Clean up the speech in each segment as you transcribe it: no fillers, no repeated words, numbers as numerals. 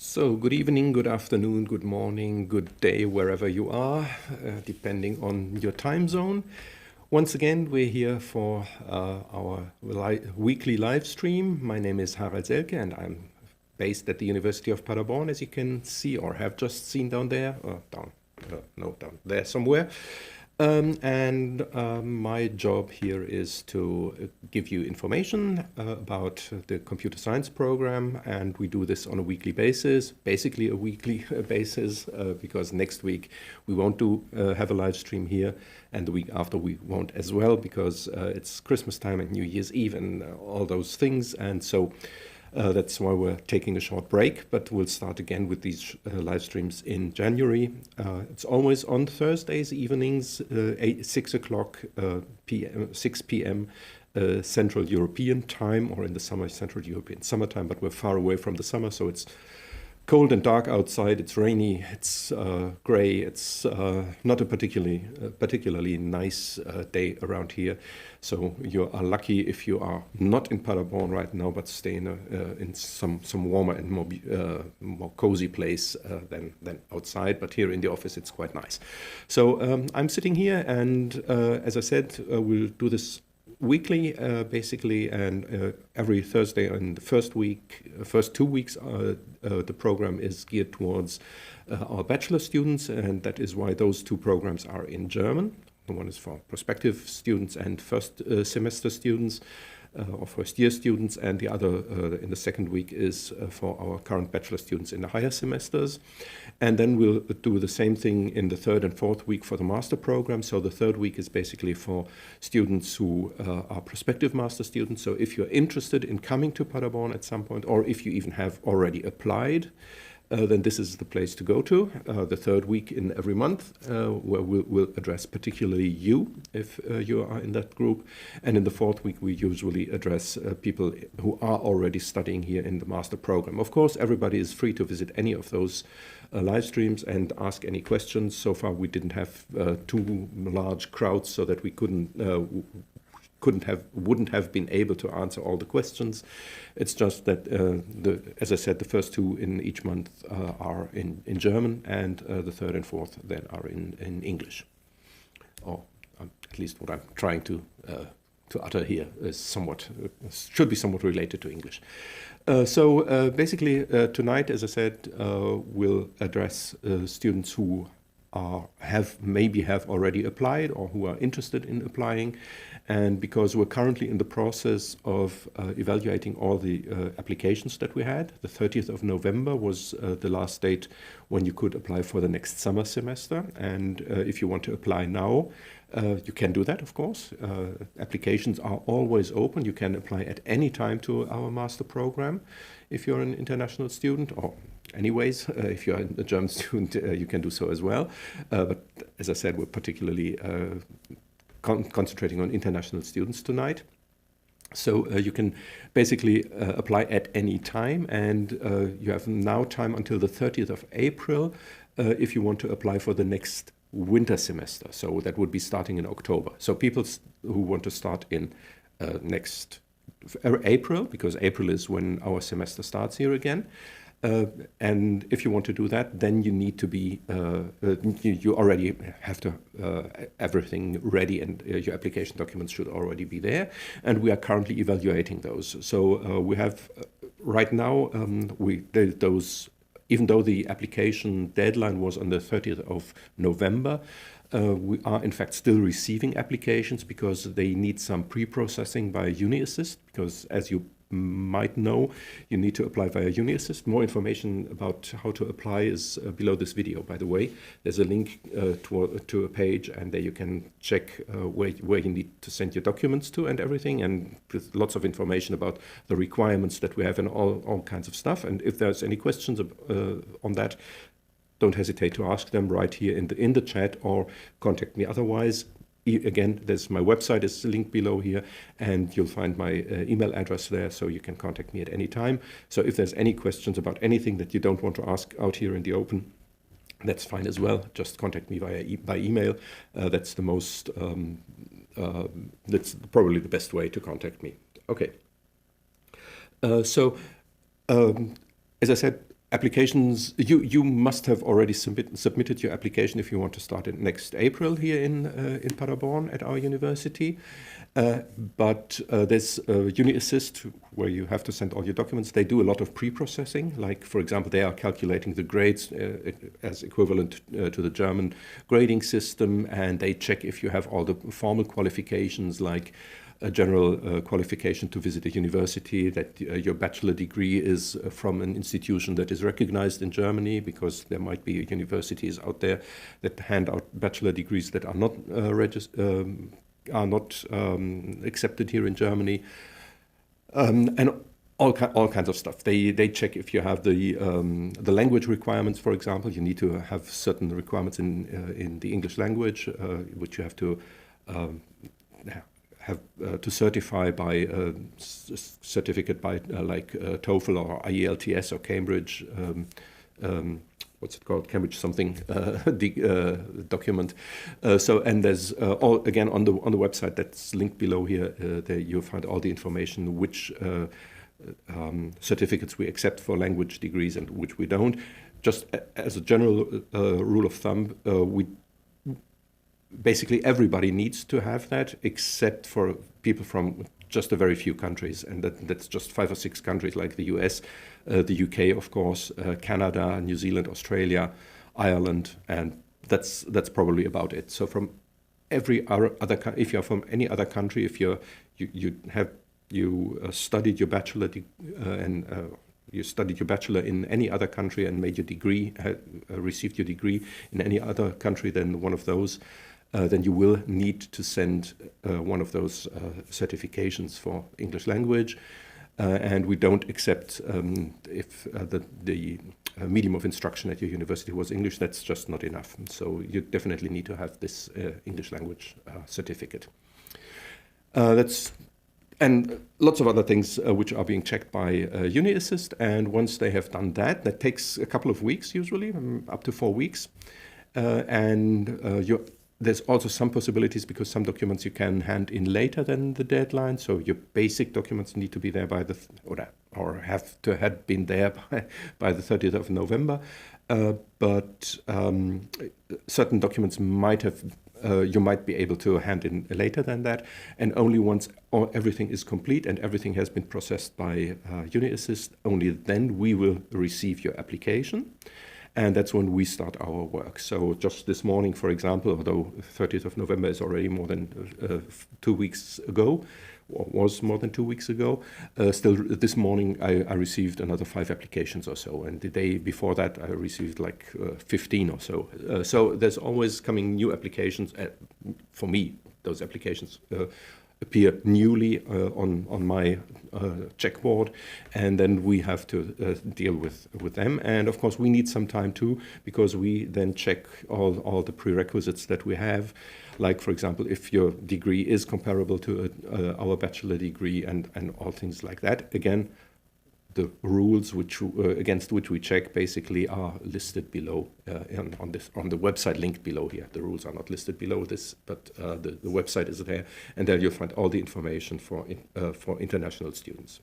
So, good evening, good afternoon, good morning, good day, wherever you are, depending on your time zone. Once again, we're here for our weekly live stream. My name is Harald Selke, and I'm based at the University of Paderborn, as you can see or have just seen down there, down there somewhere. My job here is to give you information about the computer science program, and we do this on a weekly basis, basically a weekly basis, because next week we won't have a live stream here, and the week after we won't as well, because it's Christmas time and New Year's Eve and all those things, and so that's why we're taking a short break, but we'll start again with these live streams in January. It's always on Thursdays evenings, 6 o'clock p.m., 6 p.m. Central European time, or in the summer, Central European summertime, but we're far away from the summer, so it's cold and dark outside, it's rainy, it's gray, it's not a particularly nice day around here. So you are lucky if you are not in Paderborn right now, but stay in some warmer and more cozy place than outside. But here in the office, it's quite nice. So I'm sitting here, and as I said, we'll do this weekly, basically, and every Thursday in the first 2 weeks, the program is geared towards our bachelor students, and that is why those two programs are in German. The one is for prospective students and first semester students, or first year students, and the other in the second week is for our current bachelor students in the higher semesters. And then we'll do the same thing in the third and fourth week for the master program. So the third week is basically for students who are prospective master students. So if you're interested in coming to Paderborn at some point, or if you even have already applied, then this is the place to go to, the third week in every month, where we'll address particularly you, if you are in that group. And in the fourth week, we usually address people who are already studying here in the master program. Of course, everybody is free to visit any of those live streams and ask any questions. So far, we didn't have too large crowds so that we wouldn't have been able to answer all the questions. It's just that, as I said, the first two in each month are in German, and the third and fourth then are in English. Or at least what I'm trying to utter here is should be somewhat related to English. So basically, tonight, as I said, we'll address students who maybe have already applied or who are interested in applying. And because we're currently in the process of evaluating all the applications that we had, the 30th of November was the last date when you could apply for the next summer semester. And if you want to apply now, you can do that, of course. Applications are always open. You can apply at any time to our master program if you're an international student, or anyways, if you're a German student, you can do so as well. But as I said, we're particularly concentrating on international students tonight. So you can basically apply at any time, and you have now time until the 30th of April if you want to apply for the next winter semester. So that would be starting in October. So people who want to start in next April, because April is when our semester starts here again. And if you want to do that, then you need to be, you already have to everything ready, and your application documents should already be there. And we are currently evaluating those. So we have right now, those, even though the application deadline was on the 30th of November, we are in fact still receiving applications because they need some pre-processing by UniAssist, because as you might know, you need to apply via UniAssist. More information about how to apply is below this video, by the way. There's a link to a page, and there you can check where you need to send your documents to and everything, and with lots of information about the requirements that we have and all kinds of stuff. And if there's any questions on that, don't hesitate to ask them right here in the chat, or contact me otherwise. Again, there's my website is linked below here, and you'll find my email address there, so you can contact me at any time. So if there's any questions about anything that you don't want to ask out here in the open, that's fine as well. Just contact me by email. That's the most, that's probably the best way to contact me. Okay. As I said, applications, you must have already submitted your application if you want to start it next April here in Paderborn at our university. But there's UniAssist, where you have to send all your documents. They do a lot of pre-processing. Like, for example, they are calculating the grades as equivalent to the German grading system, and they check if you have all the formal qualifications, like a general qualification to visit a university, that your bachelor degree is from an institution that is recognized in Germany, because there might be universities out there that hand out bachelor degrees that are not accepted here in Germany, and all kinds of stuff. They check if you have the language requirements. For example, you need to have certain requirements in the English language, which you have to have to certify by certificate by like TOEFL or IELTS or Cambridge. What's it called? Cambridge something document. And there's all again on the website that's linked below here. There you'll find all the information which certificates we accept for language degrees and which we don't. Just as a general rule of thumb, we basically everybody needs to have that, except for people from just a very few countries, and that's just 5 or 6 countries, like the US, the UK, of course, Canada, New Zealand, Australia, Ireland, and that's probably about it. So from every other if you're from any other country, if you studied your bachelor you studied your bachelor in any other country and made your degree, received your degree in any other country than one of those, then you will need to send one of those certifications for English language. And we don't accept if the medium of instruction at your university was English. That's just not enough. So you definitely need to have this English language certificate. And lots of other things which are being checked by UniAssist. And once they have done that, that takes a couple of weeks usually, up to 4 weeks. There's also some possibilities, because some documents you can hand in later than the deadline. So your basic documents need to be there by or have to have been there by the 30th of November. But certain documents you might be able to hand in later than that. And only once everything is complete and everything has been processed by UniAssist, only then we will receive your application. And that's when we start our work. So just this morning, for example, although 30th of November is already more than 2 weeks ago, or was more than 2 weeks ago, still this morning I received another 5 applications or so. And the day before that, I received like 15 or so. So there's always coming new applications. For me, those applications appear newly on my checkboard, and then we have to deal with them. And of course we need some time too, because we then check all the prerequisites that we have, like, for example, if your degree is comparable to our bachelor degree and all things like that. Again, the rules against which we check basically are listed below on the website linked below here. The rules are not listed below this, but the website is there, and there you'll find all the information for international students.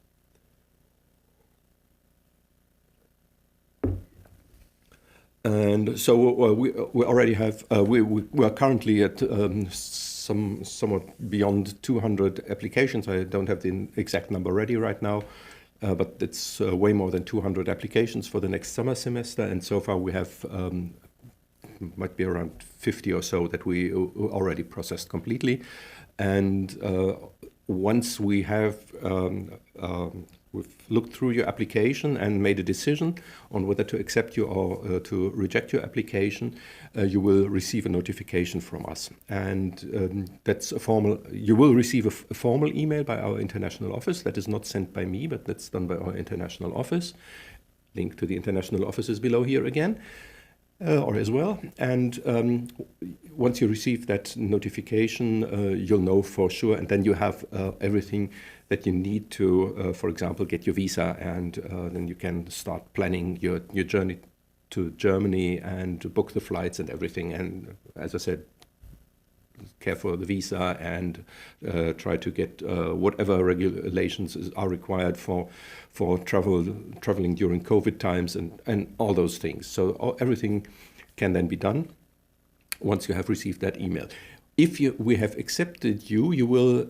And so we already have we are currently at somewhat beyond 200 applications. I don't have the exact number ready right now. But it's way more than 200 applications for the next summer semester, and so far we have might be around 50 or so that we already processed completely. And once we have we've looked through your application and made a decision on whether to accept you or to reject your application, you will receive a notification from us. And that's you will receive a formal email by our international office. That is not sent by me, but that's done by our international office. Link to the international office is below here again. Or as well. And once you receive that notification, you'll know for sure, and then you have everything that you need to, for example, get your visa, and then you can start planning your journey to Germany and book the flights and everything. And as I said, care for the visa and try to get whatever regulations are required for traveling during COVID times and all those things. So everything can then be done once you have received that email. If we have accepted you, you will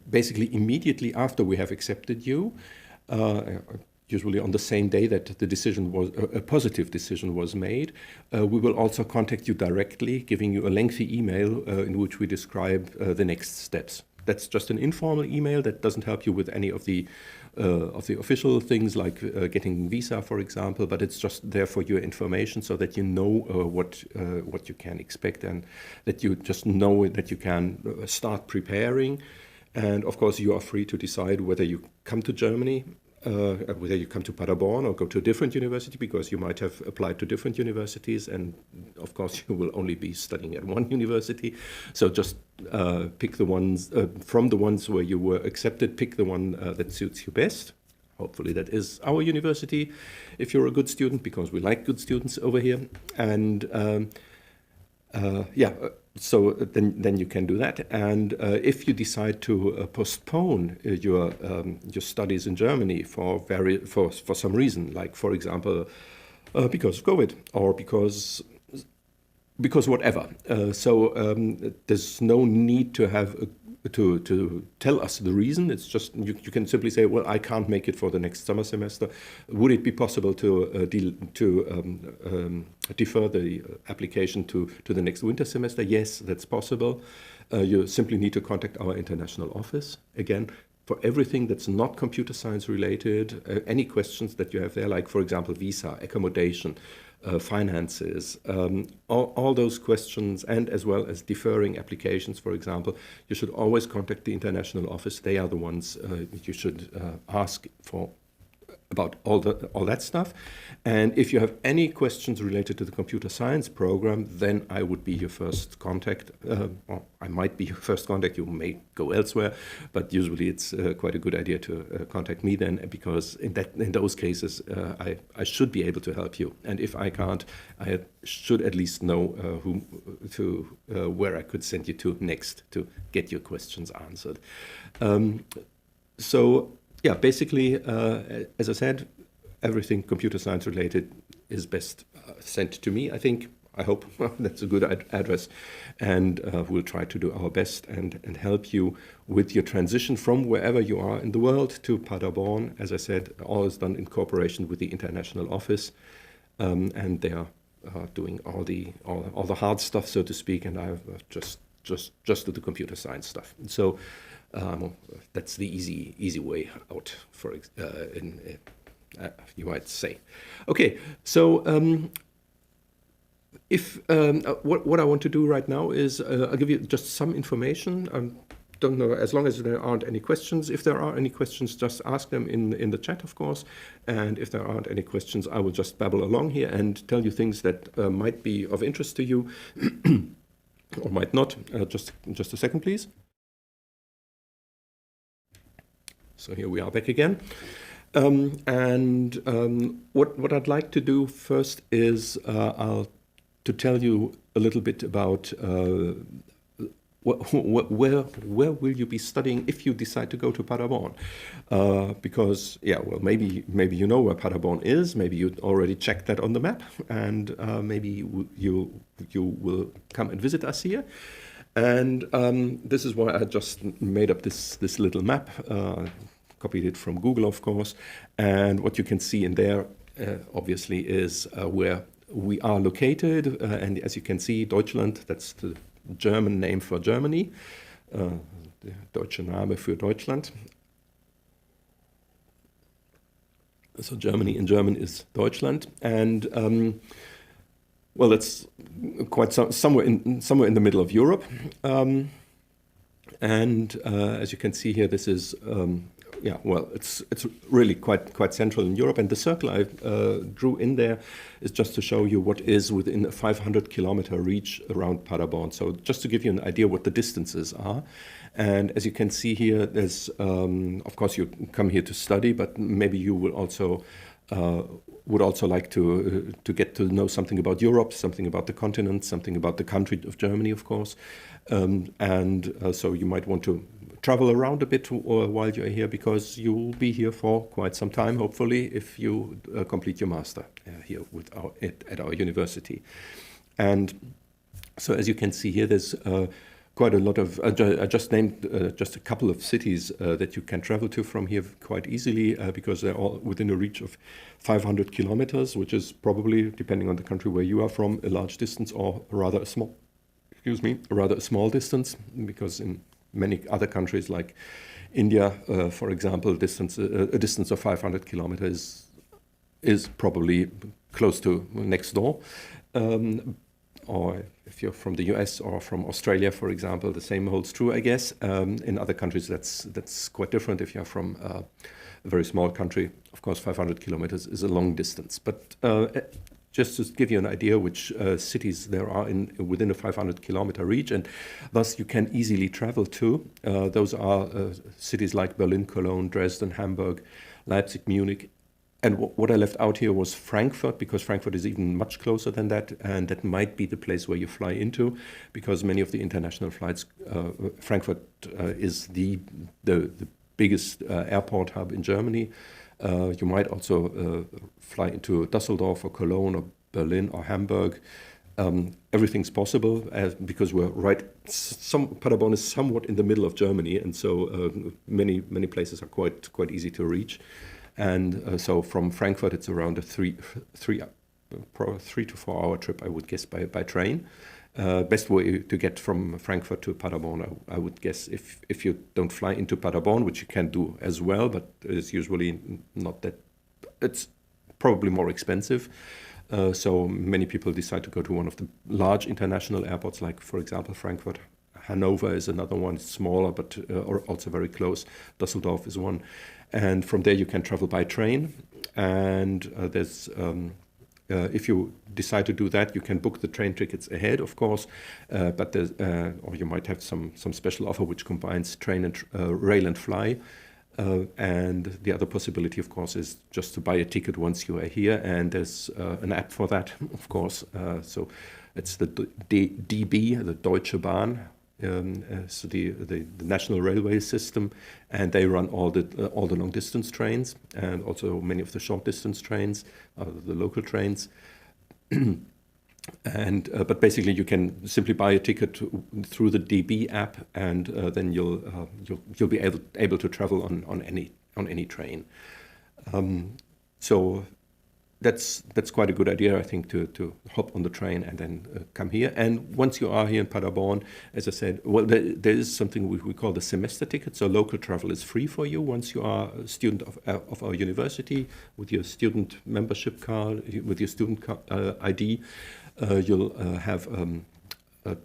basically immediately after we have accepted you, usually on the same day that the decision was a positive decision was made, we will also contact you directly, giving you a lengthy email in which we describe the next steps. That's just an informal email that doesn't help you with any of the official things like getting visa, for example, but it's just there for your information so that you know what you can expect and that you just know that you can start preparing. And of course, you are free to decide whether you come to Germany, whether you come to Paderborn or go to a different university, because you might have applied to different universities, and of course you will only be studying at one university. So just pick the ones from the ones where you were accepted, pick the one that suits you best. Hopefully that is our university, if you're a good student, because we like good students over here. And so then you can do that. And if you decide to postpone your studies in Germany for some reason, like for example because of COVID or because whatever, there's no need to have to tell us the reason. It's just you can simply say, well, I can't make it for the next summer semester. Would it be possible to defer the application to the next winter semester? Yes, that's possible. You simply need to contact our international office. Again, for everything that's not computer science related, any questions that you have there, like for example, visa, accommodation, finances, all those questions, and as well as deferring applications, for example, you should always contact the international office. They are the ones you should ask for about all that stuff. And if you have any questions related to the computer science program, then I would be your first contact. Or I might be your first contact. You may go elsewhere, but usually it's quite a good idea to contact me then, because in those cases I should be able to help you. And if I can't, I should at least know where I could send you to next to get your questions answered. Yeah, basically, as I said, everything computer science related is best sent to me, I hope. That's a good address. And we'll try to do our best and help you with your transition from wherever you are in the world to Paderborn. As I said, all is done in cooperation with the international office. And they are doing all the hard stuff, so to speak, and I just do the computer science stuff. So that's the easy way out, you might say. Okay, so what I want to do right now is I'll give you just some information. Don't know, as long as there aren't any questions. If there are any questions, just ask them in the chat, of course. And if there aren't any questions, I will just babble along here and tell you things that might be of interest to you or might not. Just a second, please. So here we are back again. What I'd like to do first is to tell you a little bit about where will you be studying if you decide to go to Paderborn? Because, yeah, well, maybe you know where Paderborn is. Maybe you already checked that on the map, and maybe you will come and visit us here. And this is why I just made up this little map. Copied it from Google, of course. And what you can see in there, obviously, is where we are located. And as you can see, Deutschland, that's the German name for Germany. Der deutsche Name für Deutschland. So Germany in German is Deutschland. And well, that's quite somewhere in the middle of Europe. And as you can see here, this is yeah, well, it's really quite central in Europe. And the circle I drew in there is just to show you what is within a 500-kilometer reach around Paderborn. So just to give you an idea what the distances are. And as you can see here, there's, of course, you come here to study, but maybe you will also would also like to get to know something about Europe, something about the continent, something about the country of Germany, of course. So you might want to travel around a bit while you're here, because you will be here for quite some time, hopefully, if you complete your master here at our university. And so as you can see here, there's quite a lot of, I just named just a couple of cities that you can travel to from here quite easily, because they're all within a reach of 500 kilometers, which is probably, depending on the country where you are from, a large distance, or rather a small distance, because in many other countries like India, for example, a distance of 500 kilometers is probably close to next door. Or if you're from the US or from Australia, for example, the same holds true, I guess. In other countries, that's quite different. If you're from a very small country, of course, 500 kilometers is a long distance. But just to give you an idea which cities there are within a 500-kilometer reach, and thus you can easily travel to. Those are cities like Berlin, Cologne, Dresden, Hamburg, Leipzig, Munich. And what I left out here was Frankfurt, because Frankfurt is even much closer than that, and that might be the place where you fly into, because many of the international flights, Frankfurt is the biggest airport hub in Germany. You might also fly into Düsseldorf or Cologne or Berlin or Hamburg. Everything's possible because we're Paderborn is somewhat in the middle of Germany, and so many places are quite easy to reach. And so from Frankfurt, it's around a 3 to 4 hour trip, I would guess, by train. Best way to get from Frankfurt to Paderborn, I would guess, if you don't fly into Paderborn, which you can do as well, but it's usually not that. It's probably more expensive. So many people decide to go to one of the large international airports, like, for example, Frankfurt. Hanover is another one, smaller, but also very close. Düsseldorf is one. And from there you can travel by train. And there's if you decide to do that, you can book the train tickets ahead, of course, but there's, or you might have some special offer which combines train and rail and fly. And the other possibility, of course, is just to buy a ticket once you are here, and there's an app for that, of course. So it's the DB, the Deutsche Bahn, so the national railway system, and they run all the long distance trains and also many of the short distance trains, the local trains. And but basically, you can simply buy a ticket through the DB app, and then you'll be able to travel on any train. So that's quite a good idea, I think, to hop on the train and then come here. And once you are here in Paderborn, as I said, well, there is something we call the semester ticket. So local travel is free for you once you are a student of our university with your student membership card, with your student ID. You'll have a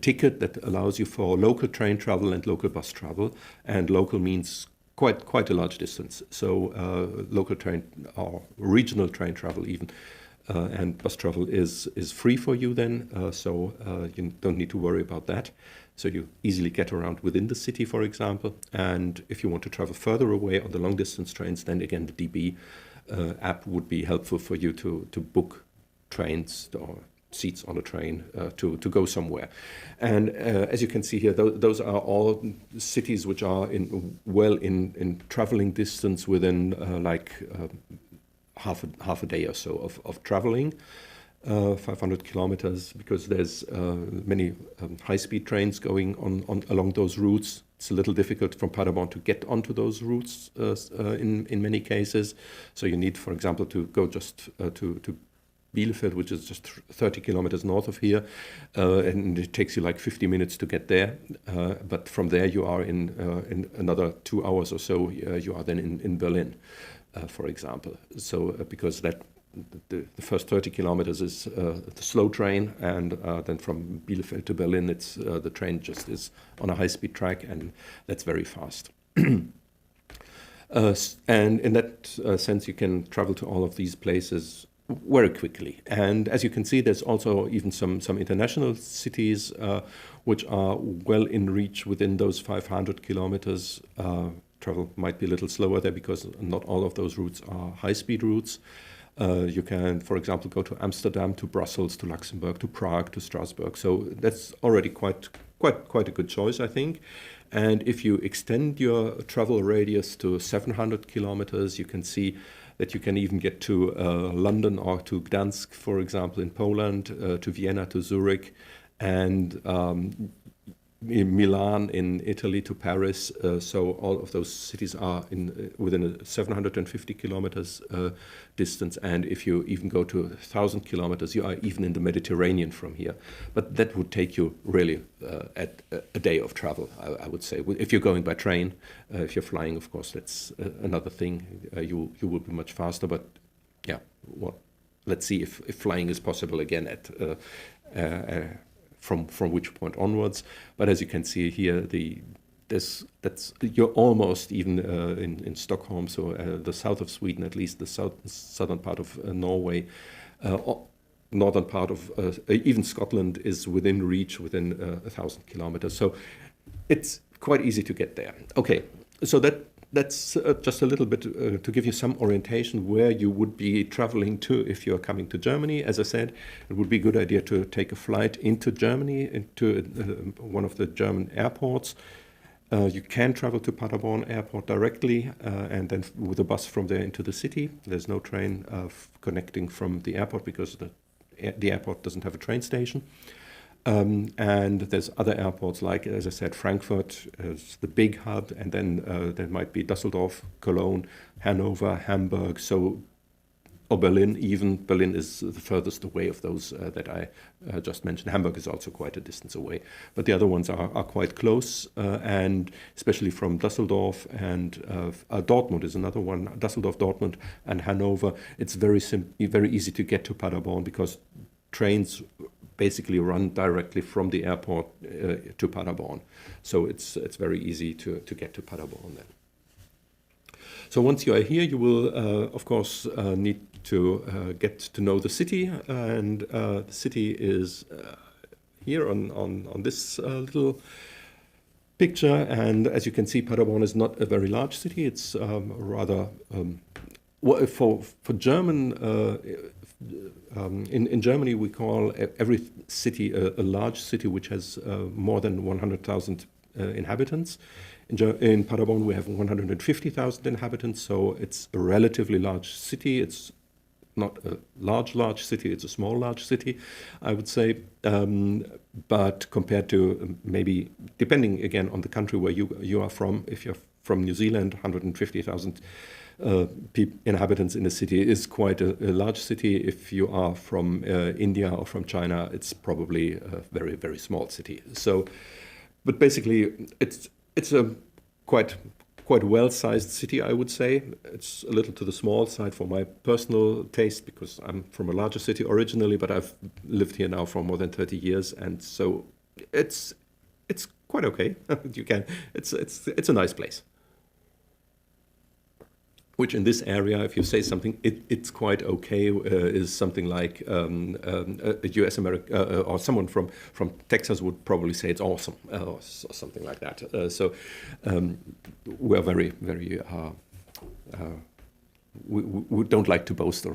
ticket that allows you for local train travel and local bus travel, and local means quite a large distance. So local train or regional train travel even, and bus travel is free for you then, so you don't need to worry about that. So you easily get around within the city, for example. And if you want to travel further away on the long distance trains, then again the DB app would be helpful for you to book trains or seats on a train to go somewhere. And as you can see here, those are all cities which are in traveling distance within half a day or so of traveling, 500 kilometers, because there's many high-speed trains going on along those routes. It's a little difficult from Paderborn to get onto those routes in many cases. So you need, for example, to go just to Bielefeld, which is just 30 kilometers north of here, and it takes you like 50 minutes to get there. But from there, you are in another 2 hours or so. You are then in Berlin, for example. So because the first 30 kilometers is the slow train, and then from Bielefeld to Berlin, it's the train just is on a high-speed track, and that's very fast. And in that sense, you can travel to all of these places very quickly. And as you can see, there's also even some international cities which are well in reach within those 500 kilometers. travel might be a little slower there because not all of those routes are high-speed routes. You can, for example, go to Amsterdam, to Brussels, to Luxembourg, to Prague, to Strasbourg. So that's already quite a good choice, I think. And if you extend your travel radius to 700 kilometers, you can see that you can even get to London or to Gdansk, for example, in Poland, to Vienna, to Zurich, and Milan in Italy, to Paris. So all of those cities are within a 750 kilometers distance. And if you even go to 1,000 kilometers, you are even in the Mediterranean from here. But that would take you really at a day of travel, I would say. If you're going by train, if you're flying, of course, that's another thing. You will be much faster. But yeah, well, let's see if flying is possible again at from which point onwards. But as you can see here, you're almost even in Stockholm, so the south of Sweden, at least the southern part of Norway, northern part of even Scotland is within reach, within 1,000 kilometers. So it's quite easy to get there. Okay, so that's just a little bit to give you some orientation where you would be traveling to if you're coming to Germany. As I said, it would be a good idea to take a flight into Germany, into one of the German airports. You can travel to Paderborn Airport directly and then with a bus from there into the city. There's no train connecting from the airport because the airport doesn't have a train station. And there's other airports like, as I said, Frankfurt is the big hub, and then there might be Düsseldorf, Cologne, Hanover, Hamburg, or Berlin even. Berlin is the furthest away of those that I just mentioned. Hamburg is also quite a distance away. But the other ones are quite close, and especially from Düsseldorf and Dortmund is another one. Düsseldorf, Dortmund, and Hanover. It's very easy to get to Paderborn because trains basically run directly from the airport to Paderborn. So it's very easy to get to Paderborn then. So once you are here, you will, of course, need to get to know the city. And the city is here on this little picture. And as you can see, Paderborn is not a very large city. It's rather, for German, in Germany, we call every city a large city which has more than 100,000 inhabitants. In Paderborn, we have 150,000 inhabitants, so it's a relatively large city. It's not a large city, it's a small large city, I would say. But compared to maybe, depending again on the country where you are from, if you're from New Zealand, 150,000 inhabitants in a city is quite a large city. If you are from India or from China, it's probably a very, very small city. So, but basically, it's a quite well-sized city, I would say. It's a little to the small side for my personal taste because I'm from a larger city originally, but I've lived here now for more than 30 years, and so it's quite okay. It's a nice place. Which in this area, if you say something, it's quite okay, is something like a US American or someone from Texas would probably say it's awesome or something like that. So we're very, very, we don't like to boast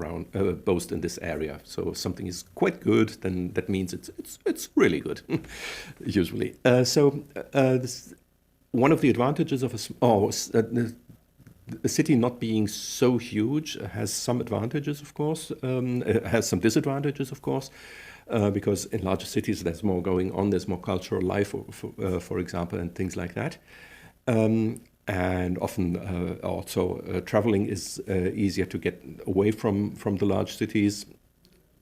in this area. So if something is quite good, then that means it's really good, usually. One of the advantages of a city not being so huge has some advantages, of course, has some disadvantages, of course, because in larger cities there's more going on, there's more cultural life, for example, and things like that. And often also traveling is easier to get away from the large cities.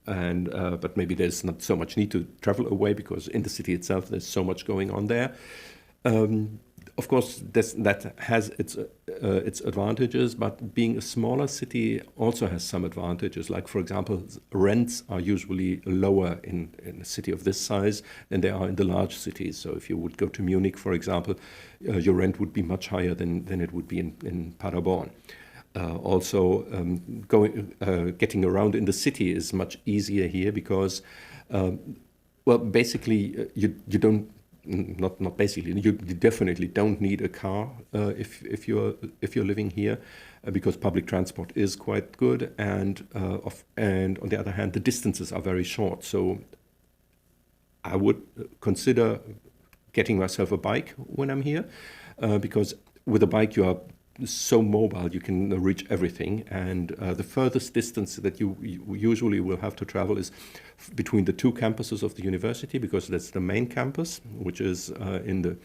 But maybe there's not so much need to travel away because in the city itself there's so much going on there. Of course, that has its advantages, but being a smaller city also has some advantages. Like, for example, rents are usually lower in a city of this size than they are in the large cities. So if you would go to Munich, for example, your rent would be much higher than it would be in Paderborn. Also, getting around in the city is much easier here because, basically, you don't not basically. You definitely don't need a car if you're living here, because public transport is quite good, and on the other hand, the distances are very short. So I would consider getting myself a bike when I'm here, because with a bike you are so mobile, you can reach everything, and the furthest distance that you usually will have to travel is between the two campuses of the university, because that's the main campus, which is in the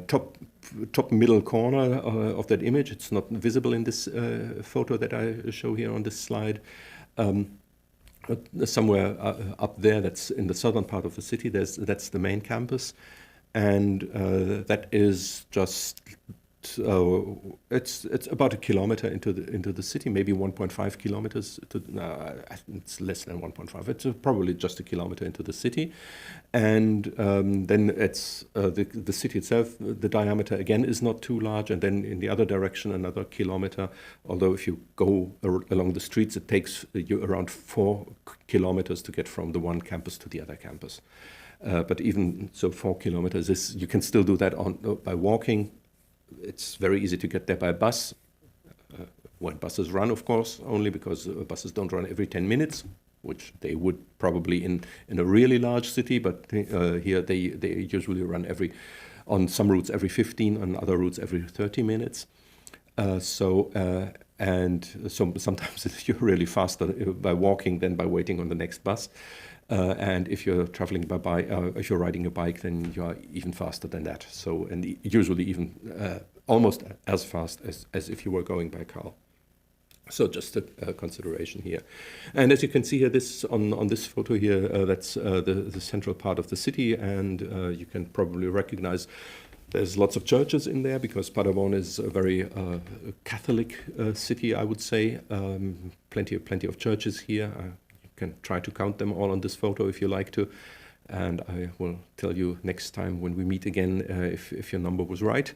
top middle corner of that image. It's not visible in this photo that I show here on this slide. Somewhere up there, that's in the southern part of the city, that's the main campus, and that is just it's about a kilometer into the city, maybe 1.5 kilometers. It's less than 1.5. It's probably just a kilometer into the city, and then it's the city itself. The diameter again is not too large, and then in the other direction another kilometer. Although if you go along the streets, it takes you around 4 kilometers to get from the one campus to the other campus. But even so, 4 kilometers is, you can still do that by walking. It's very easy to get there by bus, when buses run, of course, only because buses don't run every 10 minutes, which they would probably in a really large city, but here they usually run on some routes every 15, on other routes every 30 minutes. And so sometimes you're really faster by walking than by waiting on the next bus. And if you're traveling by bike, if you're riding a bike, then you are even faster than that. So, and usually even almost as fast as if you were going by car. So just a consideration here. And as you can see here, on this photo here, that's the central part of the city, and you can probably recognize there's lots of churches in there, because Paderborn is a very Catholic city, I would say. Plenty of churches here. You can try to count them all on this photo if you like to, and I will tell you next time when we meet again if your number was right.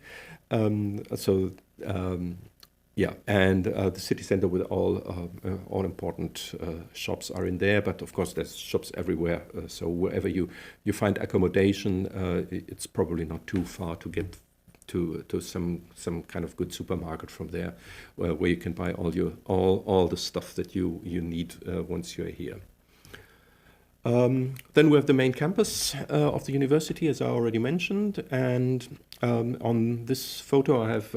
Yeah, and the city center with all important shops are in there, but of course there's shops everywhere. So wherever you find accommodation, it's probably not too far to get to some kind of good supermarket from there, where you can buy all the stuff that you need once you're here. Then we have the main campus of the university, as I already mentioned, and on this photo I have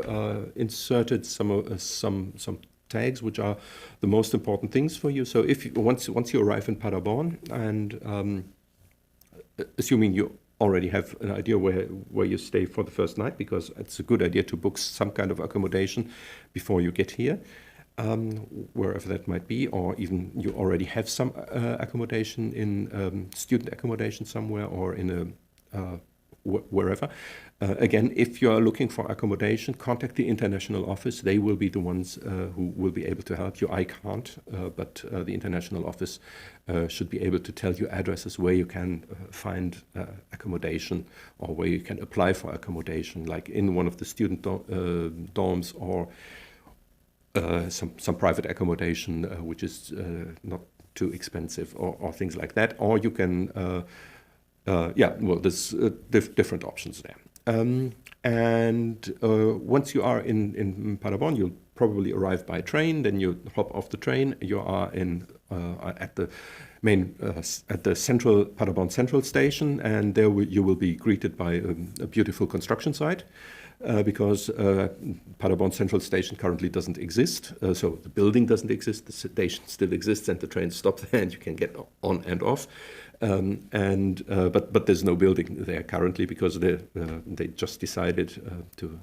inserted some tags which are the most important things for you. So once you arrive in Paderborn, and assuming you already have an idea where you stay for the first night, because it's a good idea to book some kind of accommodation before you get here, wherever that might be, or even you already have some accommodation in student accommodation somewhere, or in wherever. Again, if you are looking for accommodation, contact the international office. They will be the ones who will be able to help you. I can't, but the international office should be able to tell you addresses where you can find accommodation, or where you can apply for accommodation, like in one of the student dorms, or some private accommodation, which is not too expensive, or things like that. Or you can, there's different options there. And once you are in Paderborn, you'll probably arrive by train. Then you hop off the train. You are at the central Paderborn Central Station, and there you will be greeted by a beautiful construction site. Because Paderborn Central Station currently doesn't exist, so the building doesn't exist. The station still exists, and the trains stop there, and you can get on and off. But there's no building there currently, because they just decided to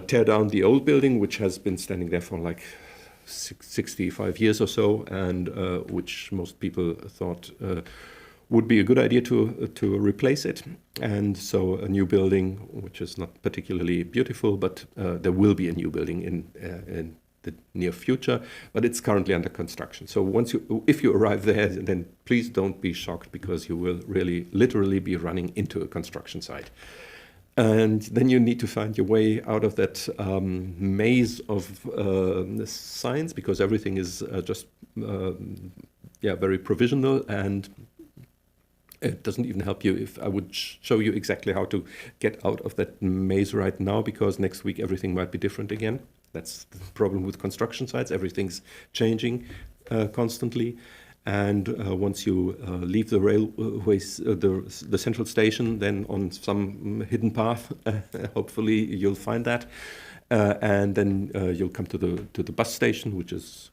tear down the old building, which has been standing there for like 65 years or so, and which most people thought would be a good idea to replace it. And so a new building, which is not particularly beautiful, but there will be a new building in the near future, but it's currently under construction. So if you arrive there, then please don't be shocked, because you will really literally be running into a construction site. And then you need to find your way out of that maze of signs, because everything is just very provisional, and It doesn't even help you if I would show you exactly how to get out of that maze right now, because next week everything might be different again. That's the problem with construction sites. Everything's changing constantly. And once you leave the railways, the central station, then on some hidden path, hopefully you'll find that. And then you'll come to the bus station, which is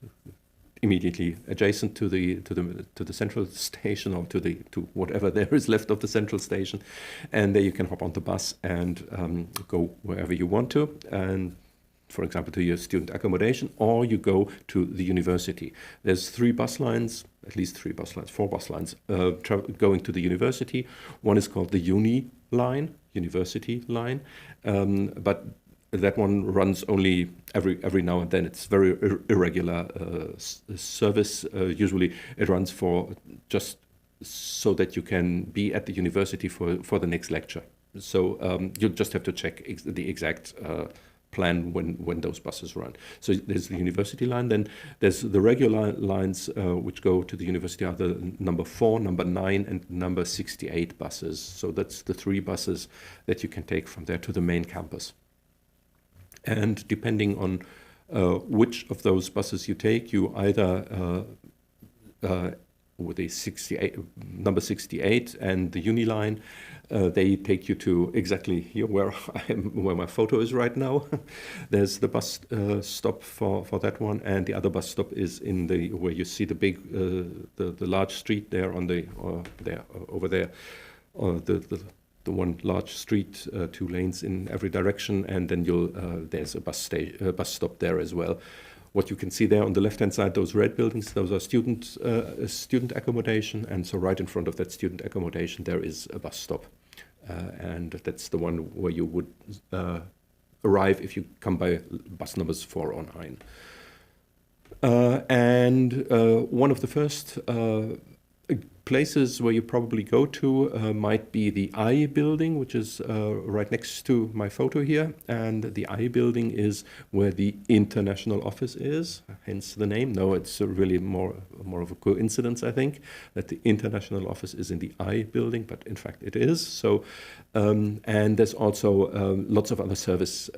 immediately adjacent to the central station, or to whatever there is left of the central station, and there you can hop on the bus and go wherever you want to, and for example to your student accommodation, or you go to the university. There's 4 bus lines going to the university. One is called the University line, but that one runs only every now and then. It's very irregular service. Usually it runs for just so that you can be at the university for the next lecture. So you'll just have to check the exact plan when those buses run. So there's the university line. Then there's the regular lines which go to the university are the number 4, number 9, and number 68 buses. So that's the 3 buses that you can take from there to the main campus. And depending on which of those buses you take, you either with the number 68 and the Uni line, they take you to exactly here where my photo is right now. There's the bus stop for that one, and the other bus stop is in where you see the big the large street there on over there. The one large street, 2 lanes in every direction, and then there's a bus stop there as well. What you can see there on the left-hand side, those red buildings, those are student accommodation, and so right in front of that student accommodation there is a bus stop, and that's the one where you would arrive if you come by bus numbers 4 or 9. And one of the first places where you probably go to might be the I building, which is right next to my photo here. And the I building is where the international office is, hence the name. No, it's really more of a coincidence, I think, that the international office is in the I building, but in fact it is. So, and there's also lots of other service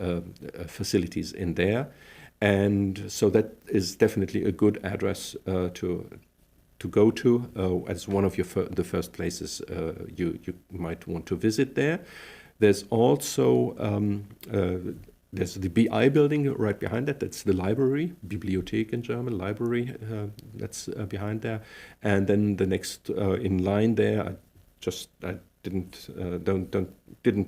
facilities in there. And so that is definitely a good address to go to as one of the first places you might want to visit there. There's also there's the BI building right behind that. That's the library, Bibliothek in German, library. That's behind there, and then the next in line there. I didn't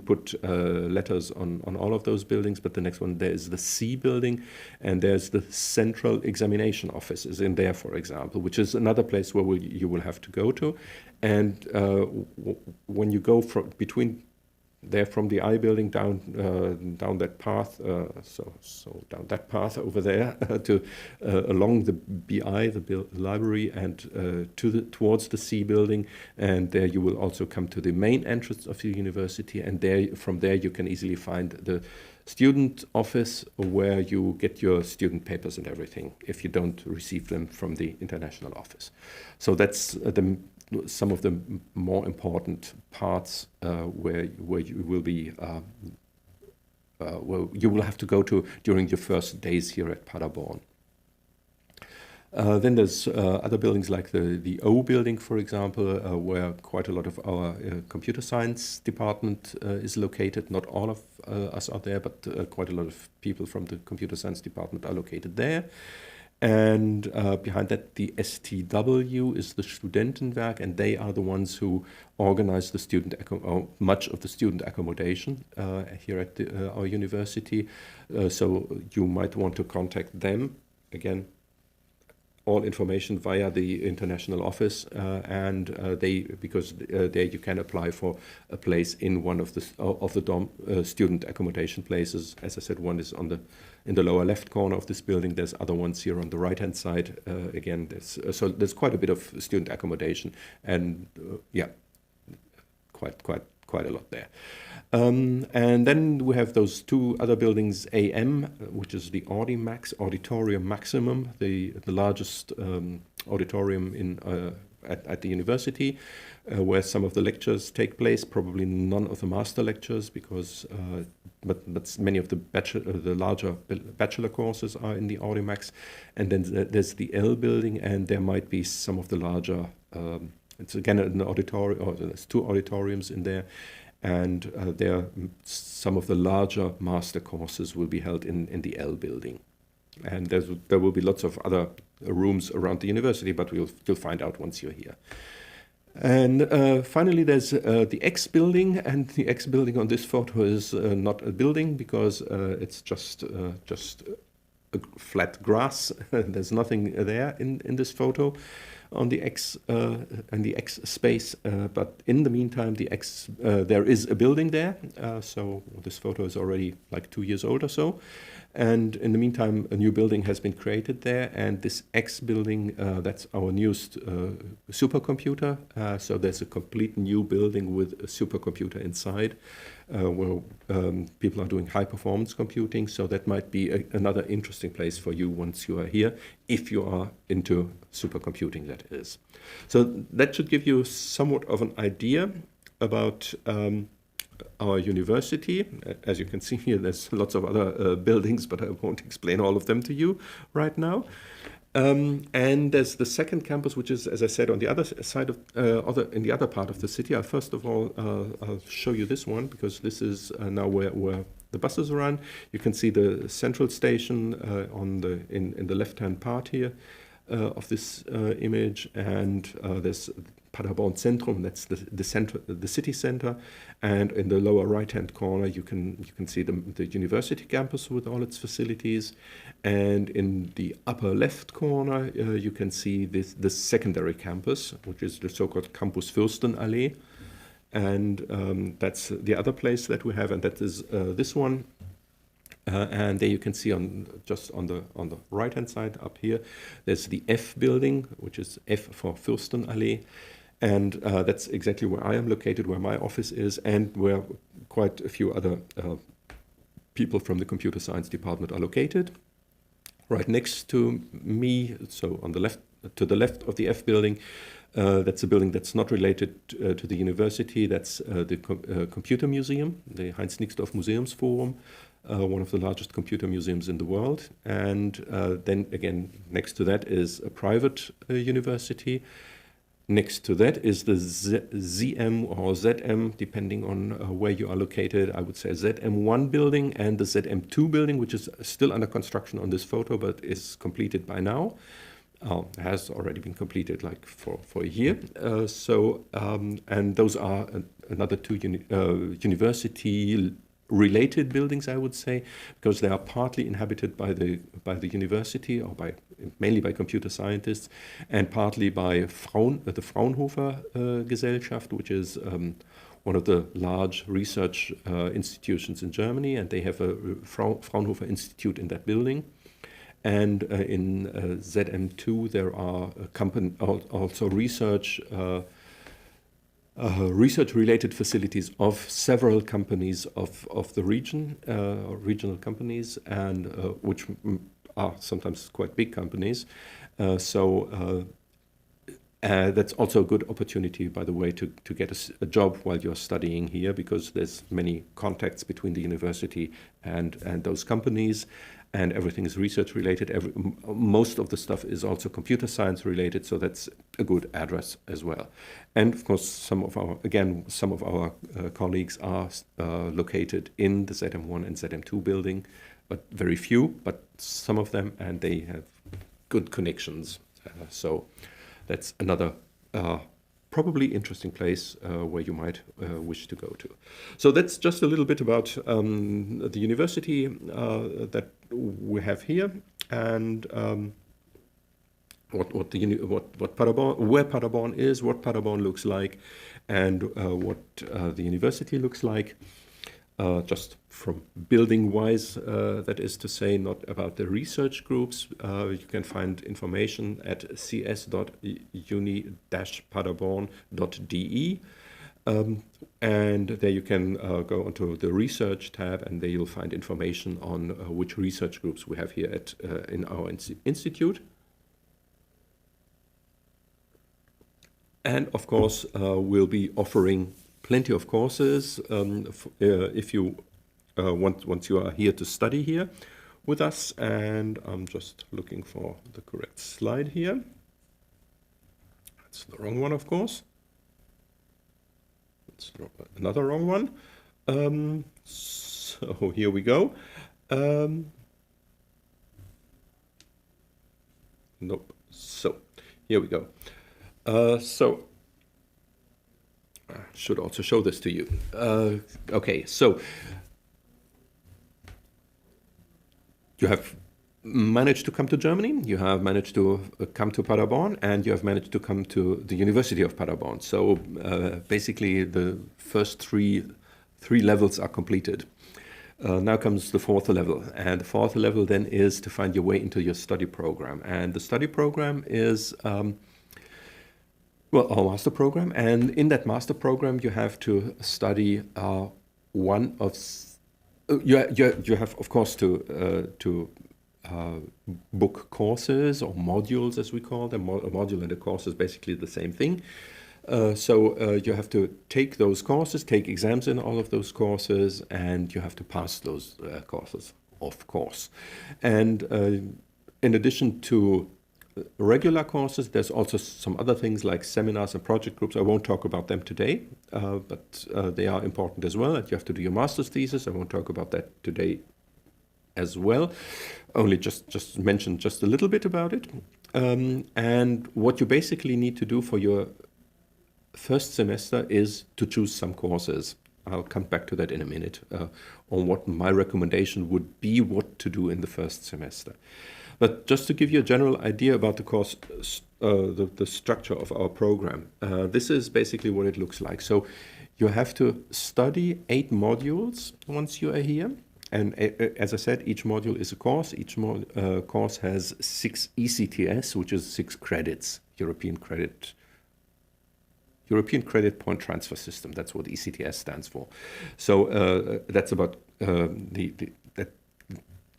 put letters on all of those buildings, but the next one there is the C building, and there's the Central Examination Office is in there, for example, which is another place where you will have to go to, and when you go from the I building down that path, so down that path over there to along the BI, the library, and towards the C building, and there you will also come to the main entrance of the university, and from there you can easily find the student office where you get your student papers and everything if you don't receive them from the international office. So that's some of the more important parts where you will be where you will have to go to during your first days here at Paderborn. Then there's other buildings like the O building, for example, where quite a lot of our computer science department is located. Not all of us are there, but quite a lot of people from the computer science department are located there. And behind that, the STW is the Studentenwerk, and they are the ones who organize the much of the student accommodation here at our university. So you might want to contact them. Again, all information via the international office, and because there you can apply for a place in one of the student accommodation places. As I said, one is in the lower left corner of this building. There's other ones here on the right hand side. Again, there's quite a bit of student accommodation, and yeah, quite a lot there. And then we have those 2 other buildings, AM, which is the Auditorium Maximum, the largest auditorium at the university, where some of the lectures take place. Probably none of the master lectures, because but many of the larger bachelor courses are in the Audimax. And then there's the L building, and there might be some of the larger. It's again an auditorium, or there's 2 auditoriums in there. And there, some of the larger master courses will be held in the L building. And there will be lots of other rooms around the university, but you'll find out once you're here. And finally, there's the X building, and the X building on this photo is not a building, because it's just a flat grass. There's nothing there in this photo on the X and the X space, but in the meantime, the X there is a building there. So this photo is already like 2 years old or so, and in the meantime, a new building has been created there. And this X building, that's our newest supercomputer. So there's a complete new building with a supercomputer inside, where people are doing high performance computing. So that might be another interesting place for you once you are here, if you are into supercomputing, that is. So that should give you somewhat of an idea about our university. As you can see here, there's lots of other buildings, but I won't explain all of them to you right now. And there's the second campus, which is, as I said, on the other side of in the other part of the city. First of all, I'll show you this one, because this is now where the buses run. You can see the central station in the left-hand part here of this image, and there's Paderborn Zentrum. That's the city center, and in the lower right-hand corner you can see the university campus with all its facilities, and in the upper left corner you can see the secondary campus, which is the so-called Campus Fürstenallee, and that's the other place that we have, and that is this one. And there you can see just on the right-hand side up here, there's the F building, which is F for Fürstenallee. And that's exactly where I am located, where my office is, and where quite a few other people from the computer science department are located. Right next to me, so on the left, to the left of the F building, that's a building that's not related to the university. That's the Computer Museum, the Heinz Nixdorf Museumsforum, one of the largest computer museums in the world. And then again, next to that is a private university. Next to that is the ZM or ZM, depending on where you are located. I would say ZM1 building and the ZM2 building, which is still under construction on this photo, but is completed by now. Has already been completed like for a year. And those are another 2 university related buildings, I would say, because they are partly inhabited by the university, or mainly by computer scientists, and partly by the Fraunhofer Gesellschaft, which is one of the large research institutions in Germany, and they have a Fraunhofer Institute in that building. And in ZM2 there are also research-related facilities of several companies of the region, regional companies, and which are sometimes quite big companies. That's also a good opportunity, by the way, to get a job while you're studying here, because there's many contacts between the university and those companies. And everything is research related. Most of the stuff is also computer science related, so that's a good address as well. And of course, some of our colleagues are located in the ZM1 and ZM2 building, but very few, but some of them, and they have good connections. So that's another probably interesting place where you might wish to go to. So that's just a little bit about the university that we have here, and what Paderborn, where Paderborn is, what Paderborn looks like, and what the university looks like. Just from building-wise, that is to say, not about the research groups. You can find information at cs.uni-paderborn.de. And there you can go onto the research tab, and there you'll find information on which research groups we have here in our institute. And of course, we'll be offering plenty of courses if you once you are here to study here with us. And I'm just looking for the correct slide here. That's the wrong one, of course. It's another wrong one. So here we go. Nope. So here we go. So I should also show this to you. Okay, so you have managed to come to Germany, you have managed to come to Paderborn, and you have managed to come to the University of Paderborn. So basically the first three levels are completed. Now comes the fourth level, and the fourth level then is to find your way into your study program. And the study program is well, our master program, and in that master program you have to study one of you have of course to book courses or modules, as we call them. A module and a course is basically the same thing. So you have to take those courses, take exams in all of those courses, and you have to pass those courses, of course. And in addition to regular courses, there's also some other things like seminars and project groups. I won't talk about them today, but they are important as well. And you have to do your master's thesis. I won't talk about that today as well. Only just mention just a little bit about it. And what you basically need to do for your first semester is to choose some courses. I'll come back to that in a minute on what my recommendation would be, what to do in the first semester. But just to give you a general idea about the course, the structure of our program, this is basically what it looks like. So you have to study 8 modules once you are here. And as I said, each module is a course. Each course has 6 ECTS, which is 6 credits, European Credit Point Transfer System. That's what ECTS stands for. So that's about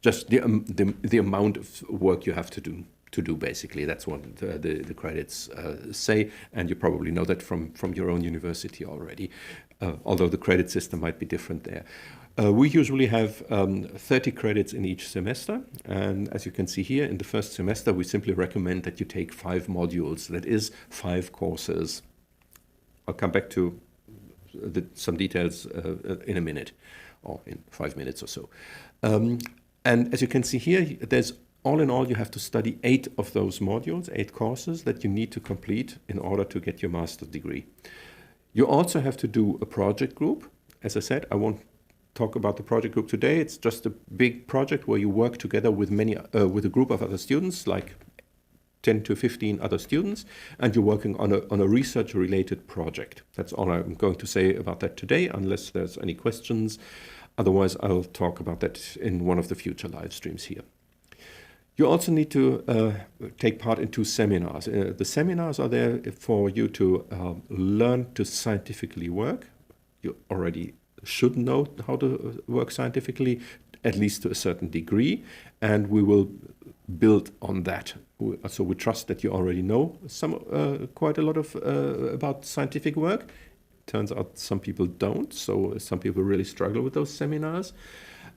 just the amount of work you have to do basically. That's what the credits say, and you probably know that from your own university already, although the credit system might be different there. We usually have 30 credits in each semester, and as you can see here, in the first semester we simply recommend that you take 5 modules, that is 5 courses. I'll come back to some details in a minute, or in 5 minutes or so. And as you can see here, there's all in all, you have to study 8 of those modules, 8 courses that you need to complete in order to get your master's degree. You also have to do a project group. As I said, I won't talk about the project group today. It's just a big project where you work together with with a group of other students, like 10 to 15 other students, and you're working on a research-related project. That's all I'm going to say about that today, unless there's any questions. Otherwise, I'll talk about that in one of the future live streams here. You also need to take part in 2 seminars. The seminars are there for you to learn to scientifically work. You already should know how to work scientifically, at least to a certain degree, and we will build on that. So we trust that you already know quite a lot of about scientific work. Turns out some people don't, so some people really struggle with those seminars.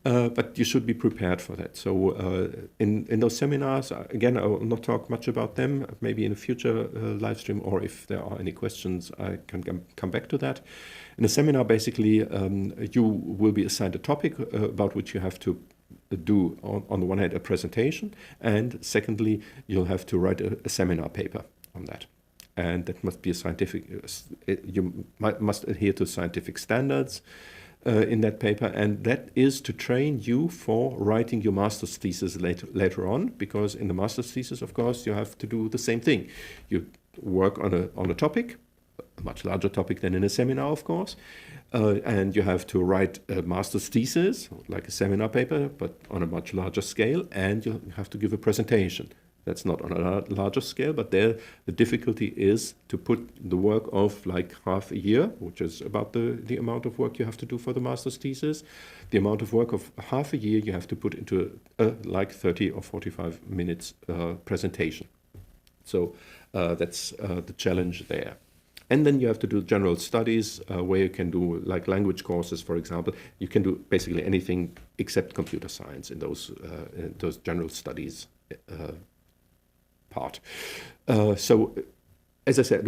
But you should be prepared for that. So in those seminars, again, I will not talk much about them. Maybe in a future live stream, or if there are any questions, I can come back to that. In a seminar, basically, you will be assigned a topic about which you have to do, on the one hand, a presentation, and secondly, you'll have to write a seminar paper on that. And that must be a scientific, you must adhere to scientific standards in that paper, and that is to train you for writing your master's thesis later on, because in the master's thesis, of course, you have to do the same thing. You work on a topic, a much larger topic than in a seminar, of course, and you have to write a master's thesis, like a seminar paper, but on a much larger scale, and you have to give a presentation. That's not on a larger scale, but there the difficulty is to put the work of like half a year, which is about the amount of work you have to do for the master's thesis. The amount of work of half a year you have to put into like 30 or 45 minutes presentation. So that's the challenge there. And then you have to do general studies where you can do like language courses, for example. You can do basically anything except computer science in those general studies part. So, as I said,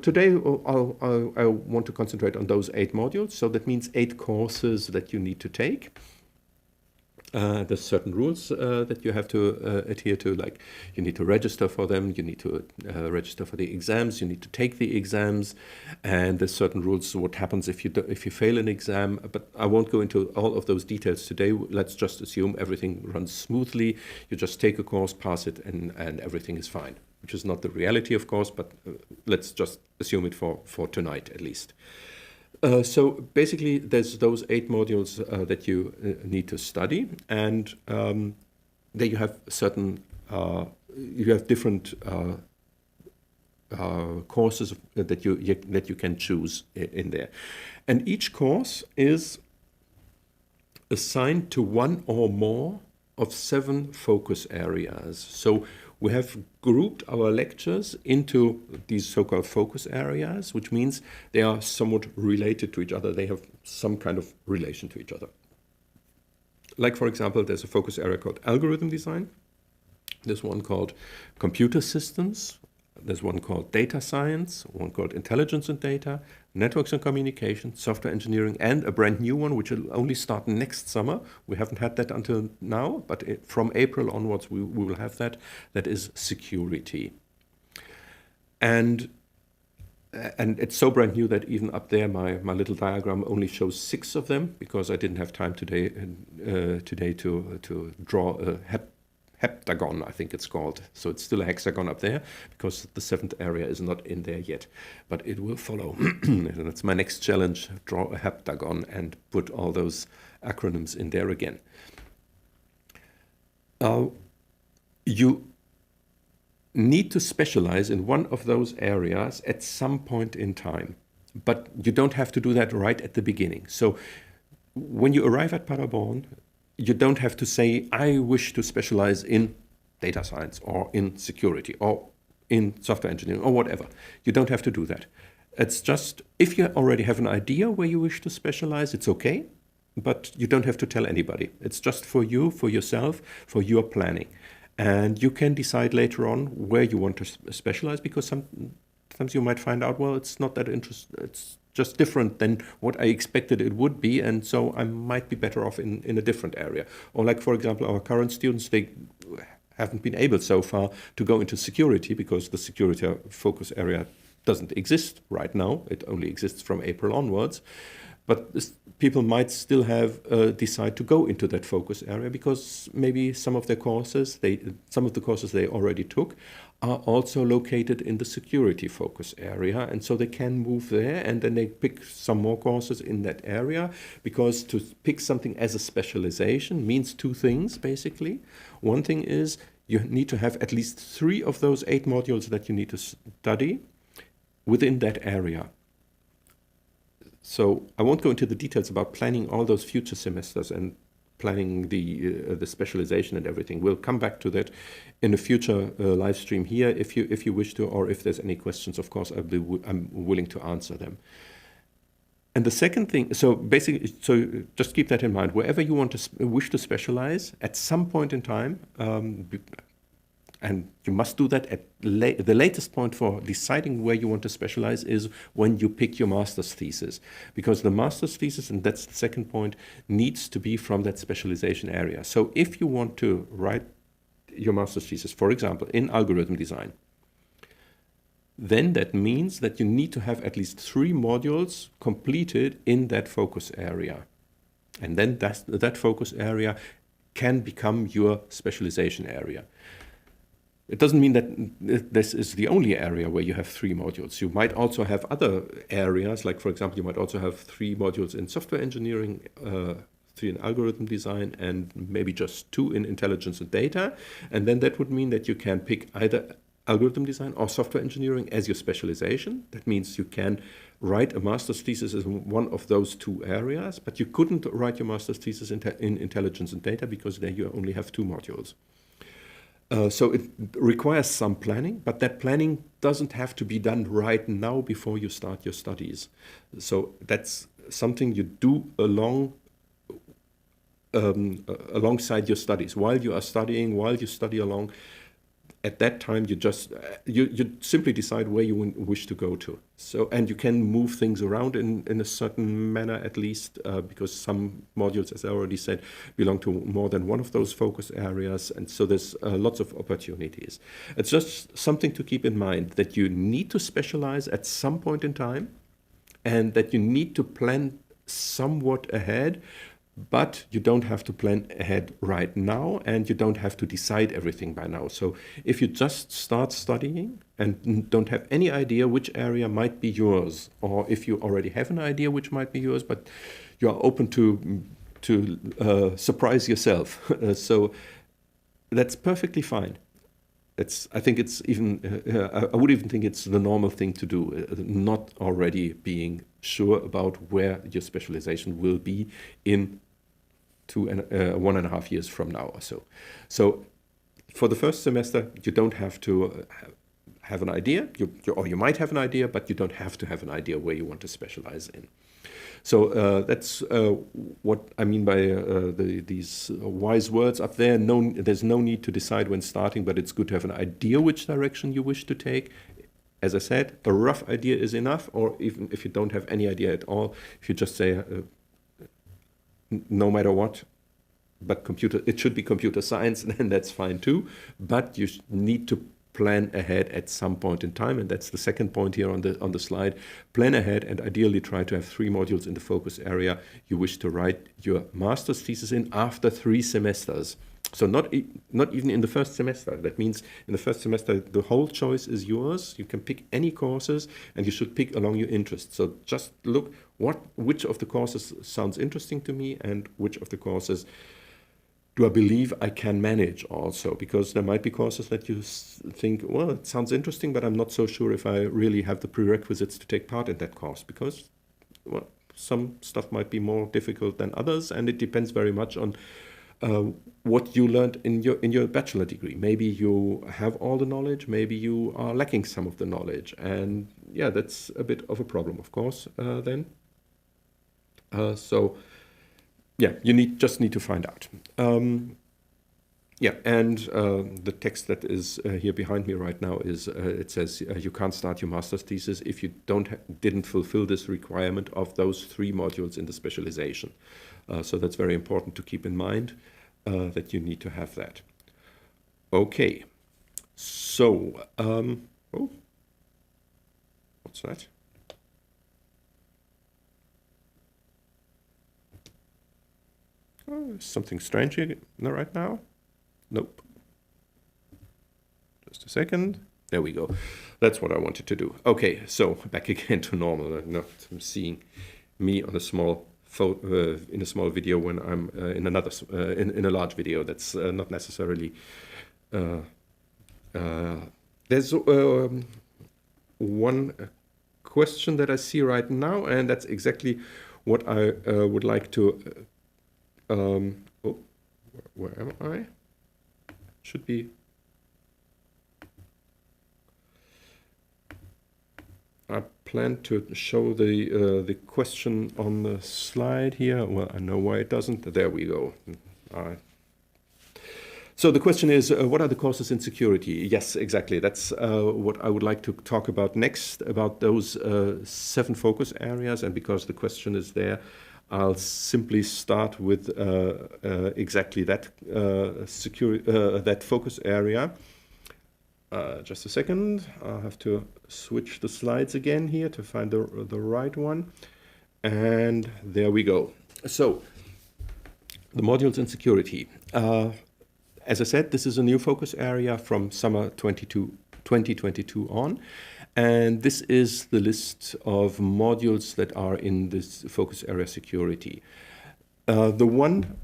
today I want to concentrate on those 8 modules. So that means 8 courses that you need to take. There's certain rules that you have to adhere to, like you need to register for them, you need to register for the exams, you need to take the exams, and there's certain rules what happens if you fail an exam. But I won't go into all of those details today. Let's just assume everything runs smoothly. You just take a course, pass it, and everything is fine, which is not the reality, of course, but let's just assume it for tonight at least. So basically, there's those 8 modules that you need to study, and there you have different courses that you can choose in there, and each course is assigned to one or more of 7 focus areas. So we have grouped our lectures into these so-called focus areas, which means they are somewhat related to each other. They have some kind of relation to each other. Like, for example, there's a focus area called algorithm design. There's one called computer systems. There's one called data science, one called intelligence and data, networks and communication, software engineering, and a brand new one, which will only start next summer. We haven't had that until now, but from April onwards, we will have that. That is security. And it's so brand new that even up there, my little diagram only shows 6 of them, because I didn't have time today to draw a heptagon, I think it's called. So it's still a hexagon up there, because the 7th area is not in there yet, but it will follow. That's my next challenge: draw a heptagon and put all those acronyms in there again. You need to specialize in one of those areas at some point in time, but you don't have to do that right at the beginning. So when you arrive at Paderborn, you don't have to say, I wish to specialize in data science or in security or in software engineering or whatever. You don't have to do that. It's just, if you already have an idea where you wish to specialize, it's okay, but you don't have to tell anybody. It's just for you, for yourself, for your planning. And you can decide later on where you want to specialize, because sometimes you might find out, well, it's not that interesting. It's just different than what I expected it would be, and so I might be better off in a different area. Or like, for example, our current students, they haven't been able so far to go into security, because the security focus area doesn't exist right now. It only exists from April onwards. But people might still have decide to go into that focus area, because maybe some of the courses they already took are also located in the security focus area, and so they can move there, and then they pick some more courses in that area, because to pick something as a specialization means 2 things basically. One thing is you need to have at least 3 of those 8 modules that you need to study within that area. So I won't go into the details about planning all those future semesters and planning the specialization and everything. We'll come back to that in a future live stream here if you wish to, or if there's any questions, of course, I'm willing to answer them. And the second thing, so basically, so just keep that in mind. Wherever you wish to specialize at some point in time, and you must do that at the latest point for deciding where you want to specialize is when you pick your master's thesis. Because the master's thesis, and that's the second point, needs to be from that specialization area. So if you want to write your master's thesis, for example, in algorithm design, then that means that you need to have at least 3 modules completed in that focus area. And then that focus area can become your specialization area. It doesn't mean that this is the only area where you have 3 modules. You might also have other areas, like, for example, you might also have 3 modules in software engineering, 3 in algorithm design, and maybe just 2 in intelligence and data. And then that would mean that you can pick either algorithm design or software engineering as your specialization. That means you can write a master's thesis in one of those 2 areas, but you couldn't write your master's thesis in intelligence and data, because there you only have 2 modules. So it requires some planning, but that planning doesn't have to be done right now before you start your studies. So that's something you do alongside your studies. While you are studying, while you study along, at that time you simply decide where you wish to go to. So, and you can move things around in a certain manner, at least, because some modules, as I already said, belong to more than one of those focus areas, and so there's lots of opportunities. It's just something to keep in mind, that you need to specialize at some point in time, and that you need to plan somewhat ahead, but you don't have to plan ahead right now, and you don't have to decide everything by now. So if you just start studying and don't have any idea which area might be yours, or if you already have an idea which might be yours, but you are open to surprise yourself, so that's perfectly fine. I think it's even, I would even think it's the normal thing to do, not already being sure about where your specialization will be in 1.5 years from now or so. So for the first semester, you don't have to have an idea, or you might have an idea, but you don't have to have an idea where you want to specialize in. So that's what I mean by these wise words up there. There's no need to decide when starting, but it's good to have an idea which direction you wish to take. As I said, a rough idea is enough, or even if you don't have any idea at all, if you just say, no matter what, but it should be computer science, then that's fine too. But you need to plan ahead at some point in time, and that's the second point here on the slide. Plan ahead, and ideally try to have 3 modules in the focus area you wish to write your master's thesis in after 3 semesters. So not even in the first semester. That means in the first semester, the whole choice is yours. You can pick any courses, and you should pick along your interests. So just look which of the courses sounds interesting to me, and which of the courses do I believe I can manage also. Because there might be courses that you think, well, it sounds interesting, but I'm not so sure if I really have the prerequisites to take part in that course, because, well, some stuff might be more difficult than others, and it depends very much on what you learned in your bachelor degree. Maybe you have all the knowledge, maybe you are lacking some of the knowledge, and yeah, that's a bit of a problem, of course, then. So yeah, you just need to find out. Yeah, and the text that is here behind me right now is, it says you can't start your master's thesis if you didn't fulfill this requirement of those 3 modules in the specialization. So that's very important to keep in mind, that you need to have that. Okay, so, oh, what's that? Oh, something strange here right now. Nope. Just a second. There we go. That's what I wanted to do. Okay, so back again to normal. I'm seeing me on a small in a small video when I'm in another in a large video. That's not necessarily. There's one question that I see right now, and that's exactly what I would like to. Oh, where am I? Should be. I plan to show the question on the slide here. Well, I know why it doesn't. There we go. So the question is, what are the courses in security? Yes, exactly. That's what I would like to talk about next, about those 7 focus areas. And because the question is there, I'll simply start with exactly that that focus area. Just a second. I'll have to switch the slides again here to find the right one. And there we go. So the modules in security. As I said, this is a new focus area from summer 2022 on. And this is the list of modules that are in this focus area security. The one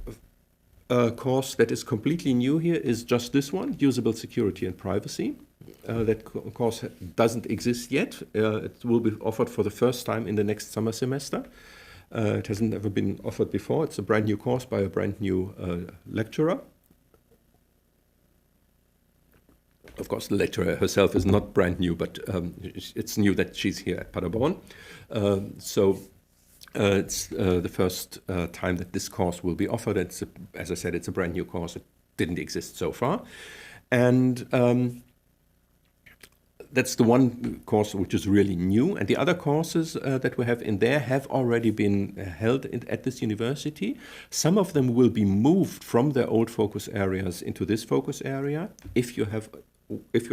course that is completely new here is just this one, Usable Security and Privacy. That course doesn't exist yet. It will be offered for the first time in the next summer semester. It hasn't ever been offered before. It's a brand new course by a brand new lecturer. Of course, the lecturer herself is not brand new, but it's new that she's here at Paderborn. It's the first time that this course will be offered. As I said, it's a brand new course. It didn't exist so far. And that's the one course which is really new. And the other courses that we have in there have already been held at this university. Some of them will be moved from their old focus areas into this focus area. If you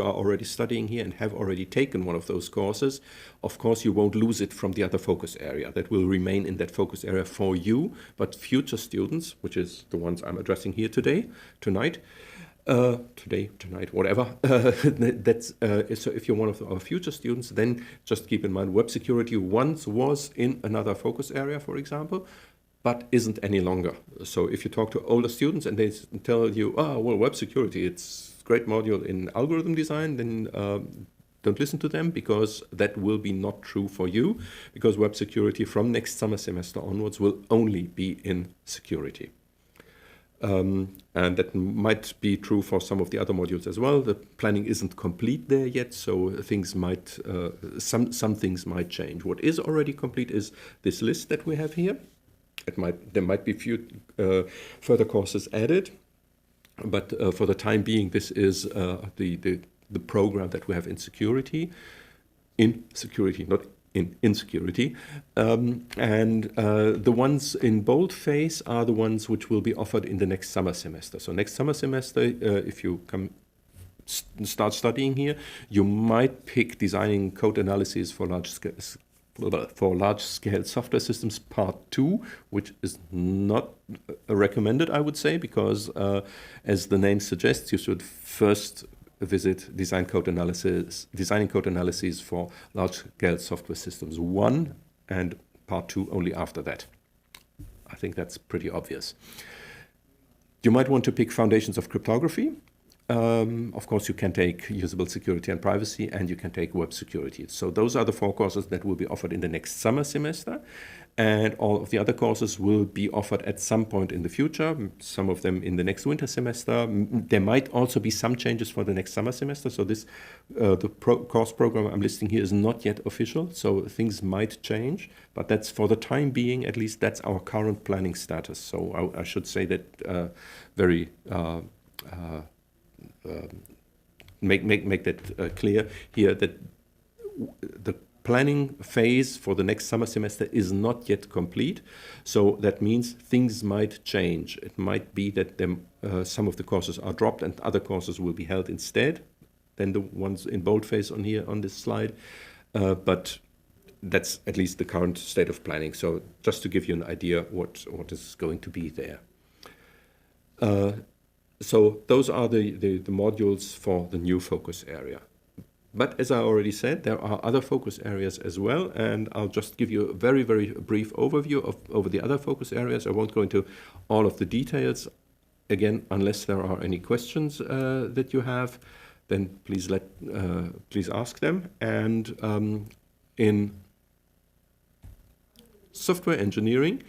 are already studying here and have already taken one of those courses, of course you won't lose it from the other focus area. That will remain in that focus area for you, but future students, which is the ones I'm addressing here tonight, whatever. So if you're one of our future students, then just keep in mind web security once was in another focus area, for example, but isn't any longer. So if you talk to older students and they tell you, oh, well, web security, it's a great module in algorithm design, then don't listen to them, because that will be not true for you, because web security from next summer semester onwards will only be in security. And that might be true for some of the other modules as well. The planning isn't complete there yet, so things might, some things might change. What is already complete is this list that we have here. There might be few further courses added, but for the time being, this is the program that we have in security, not in security. And the ones in boldface are the ones which will be offered in the next summer semester. So next summer semester, if you start studying here, you might pick designing code analysis for large-scale software systems part 2, which is not recommended, I would say, because as the name suggests, you should first visit designing code analyses for large-scale software systems 1, and part 2 only after that. I think that's pretty obvious. You might want to pick foundations of cryptography. Of course, you can take usable security and privacy, and you can take web security. So those are the 4 courses that will be offered in the next summer semester. And all of the other courses will be offered at some point in the future, some of them in the next winter semester. There might also be some changes for the next summer semester. So this, course program I'm listing here is not yet official, so things might change. But that's, for the time being, at least that's our current planning status. So I should say that make that clear here, that the planning phase for the next summer semester is not yet complete. So that means things might change. It might be that some of the courses are dropped and other courses will be held instead than the ones in boldface on here on this slide. But that's at least the current state of planning. So just to give you an idea what is going to be there. So those are the modules for the new focus area. But as I already said, there are other focus areas as well, and I'll just give you a very, very brief overview over the other focus areas. I won't go into all of the details. Again, unless there are any questions that you have, then please ask them. And in software engineering,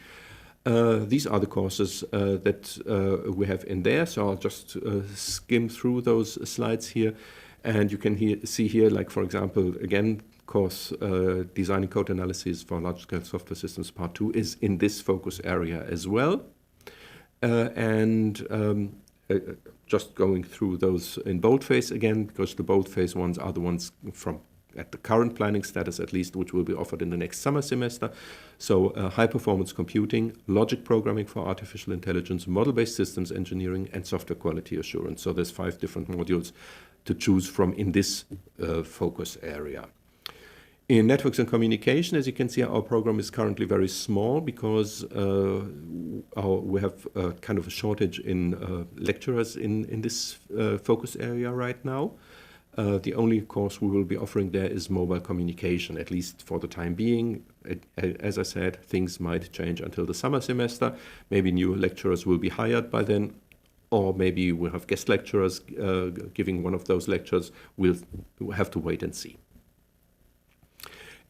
these are the courses that we have in there. So I'll just skim through those slides here. And you can see here, like, for example, again, course Designing Code Analysis for Large-Scale Software Systems Part 2 is in this focus area as well. Just going through those in boldface again, because the boldface ones are the ones from at the current planning status, at least, which will be offered in the next summer semester. So high-performance computing, logic programming for artificial intelligence, model-based systems engineering, and software quality assurance. So there's 5 different modules to choose from in this focus area. In networks and communication, as you can see, our program is currently very small because we have kind of a shortage in lecturers in this focus area right now. The only course we will be offering there is mobile communication, at least for the time being. As I said, things might change until the summer semester. Maybe new lecturers will be hired by then, or maybe we'll have guest lecturers giving one of those lectures. We'll have to wait and see.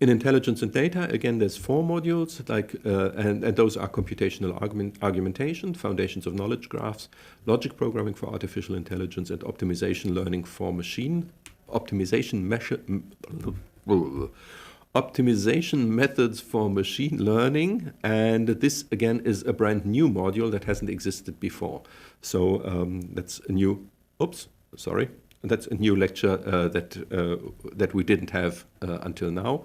In intelligence and data, again, there's 4 modules, and those are computational argumentation, foundations of knowledge graphs, logic programming for artificial intelligence, and optimization learning for optimization methods for machine learning. And this, again, is a brand new module that hasn't existed before. So that's a new, that's a new lecture that we didn't have until now.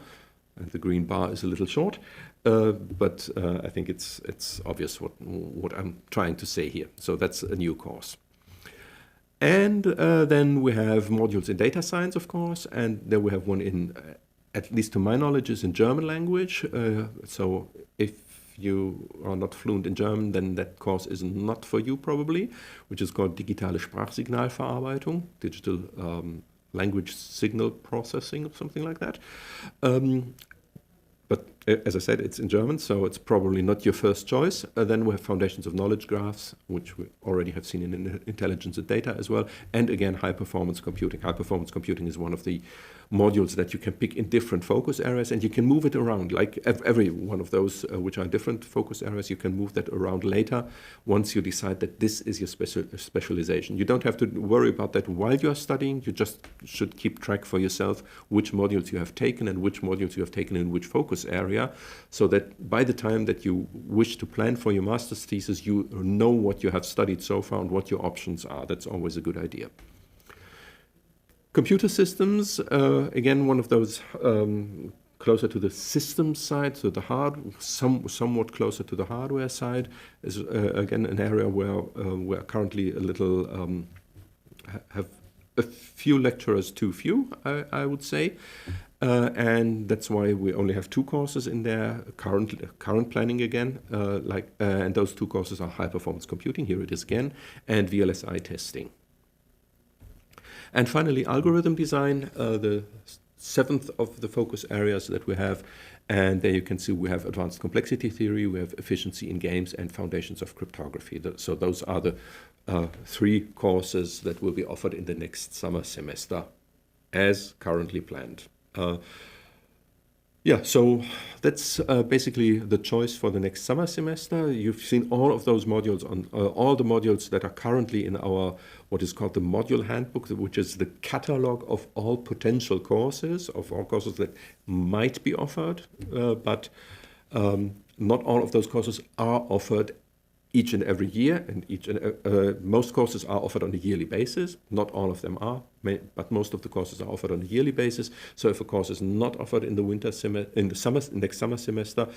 The green bar is a little short, but I think it's obvious what I'm trying to say here. So that's a new course. And then we have modules in data science, of course, and then we have one in, at least to my knowledge, is in German language. So if you are not fluent in German, then that course is not for you probably, which is called Digitale Sprachsignalverarbeitung, digital language signal processing or something like that. But as I said, it's in German, so it's probably not your first choice. Then we have foundations of knowledge graphs, which we already have seen in intelligence and data as well. And again, high-performance computing. High-performance computing is one of the modules that you can pick in different focus areas, and you can move it around. Like every one of those, which are different focus areas, you can move that around later once you decide that this is your specialization. You don't have to worry about that while you are studying. You just should keep track for yourself which modules you have taken and which modules you have taken in which focus area, so that by the time that you wish to plan for your master's thesis, you know what you have studied so far and what your options are. That's always a good idea. Computer systems, again, one of those closer to the system side, so the somewhat closer to the hardware side, is again an area where we're currently a little have a few lecturers too few, I would say, and that's why we only have 2 courses in there. Current planning again, and those 2 courses are high performance computing. Here it is again, and VLSI testing. And finally, algorithm design, the 7th of the focus areas that we have. And there you can see we have advanced complexity theory, we have efficiency in games, and foundations of cryptography. So those are the 3 courses that will be offered in the next summer semester, as currently planned. Yeah, so that's basically the choice for the next summer semester. You've seen all of those modules, on all the modules that are currently in our, what is called the module handbook, which is the catalog of all potential courses, of all courses that might be offered, but not all of those courses are offered each and every year, and most courses are offered on a yearly basis. Not all of them are, but most of the courses are offered on a yearly basis. So if a course is not offered in the next summer semester,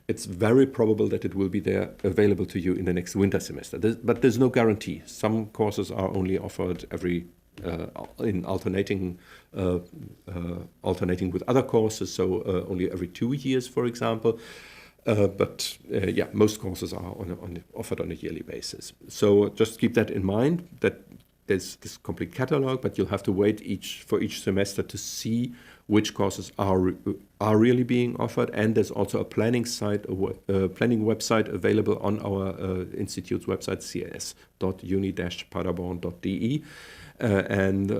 it's very probable that it will be there available to you in the next winter semester. But there's no guarantee. Some courses are only offered in alternating with other courses, so only every 2 years, for example. But most courses are offered on a yearly basis. So just keep that in mind, that there's this complete catalog, but you'll have to wait for each semester to see which courses are really being offered. And there's also a planning website available on our institute's website, cs.uni-paderborn.de. And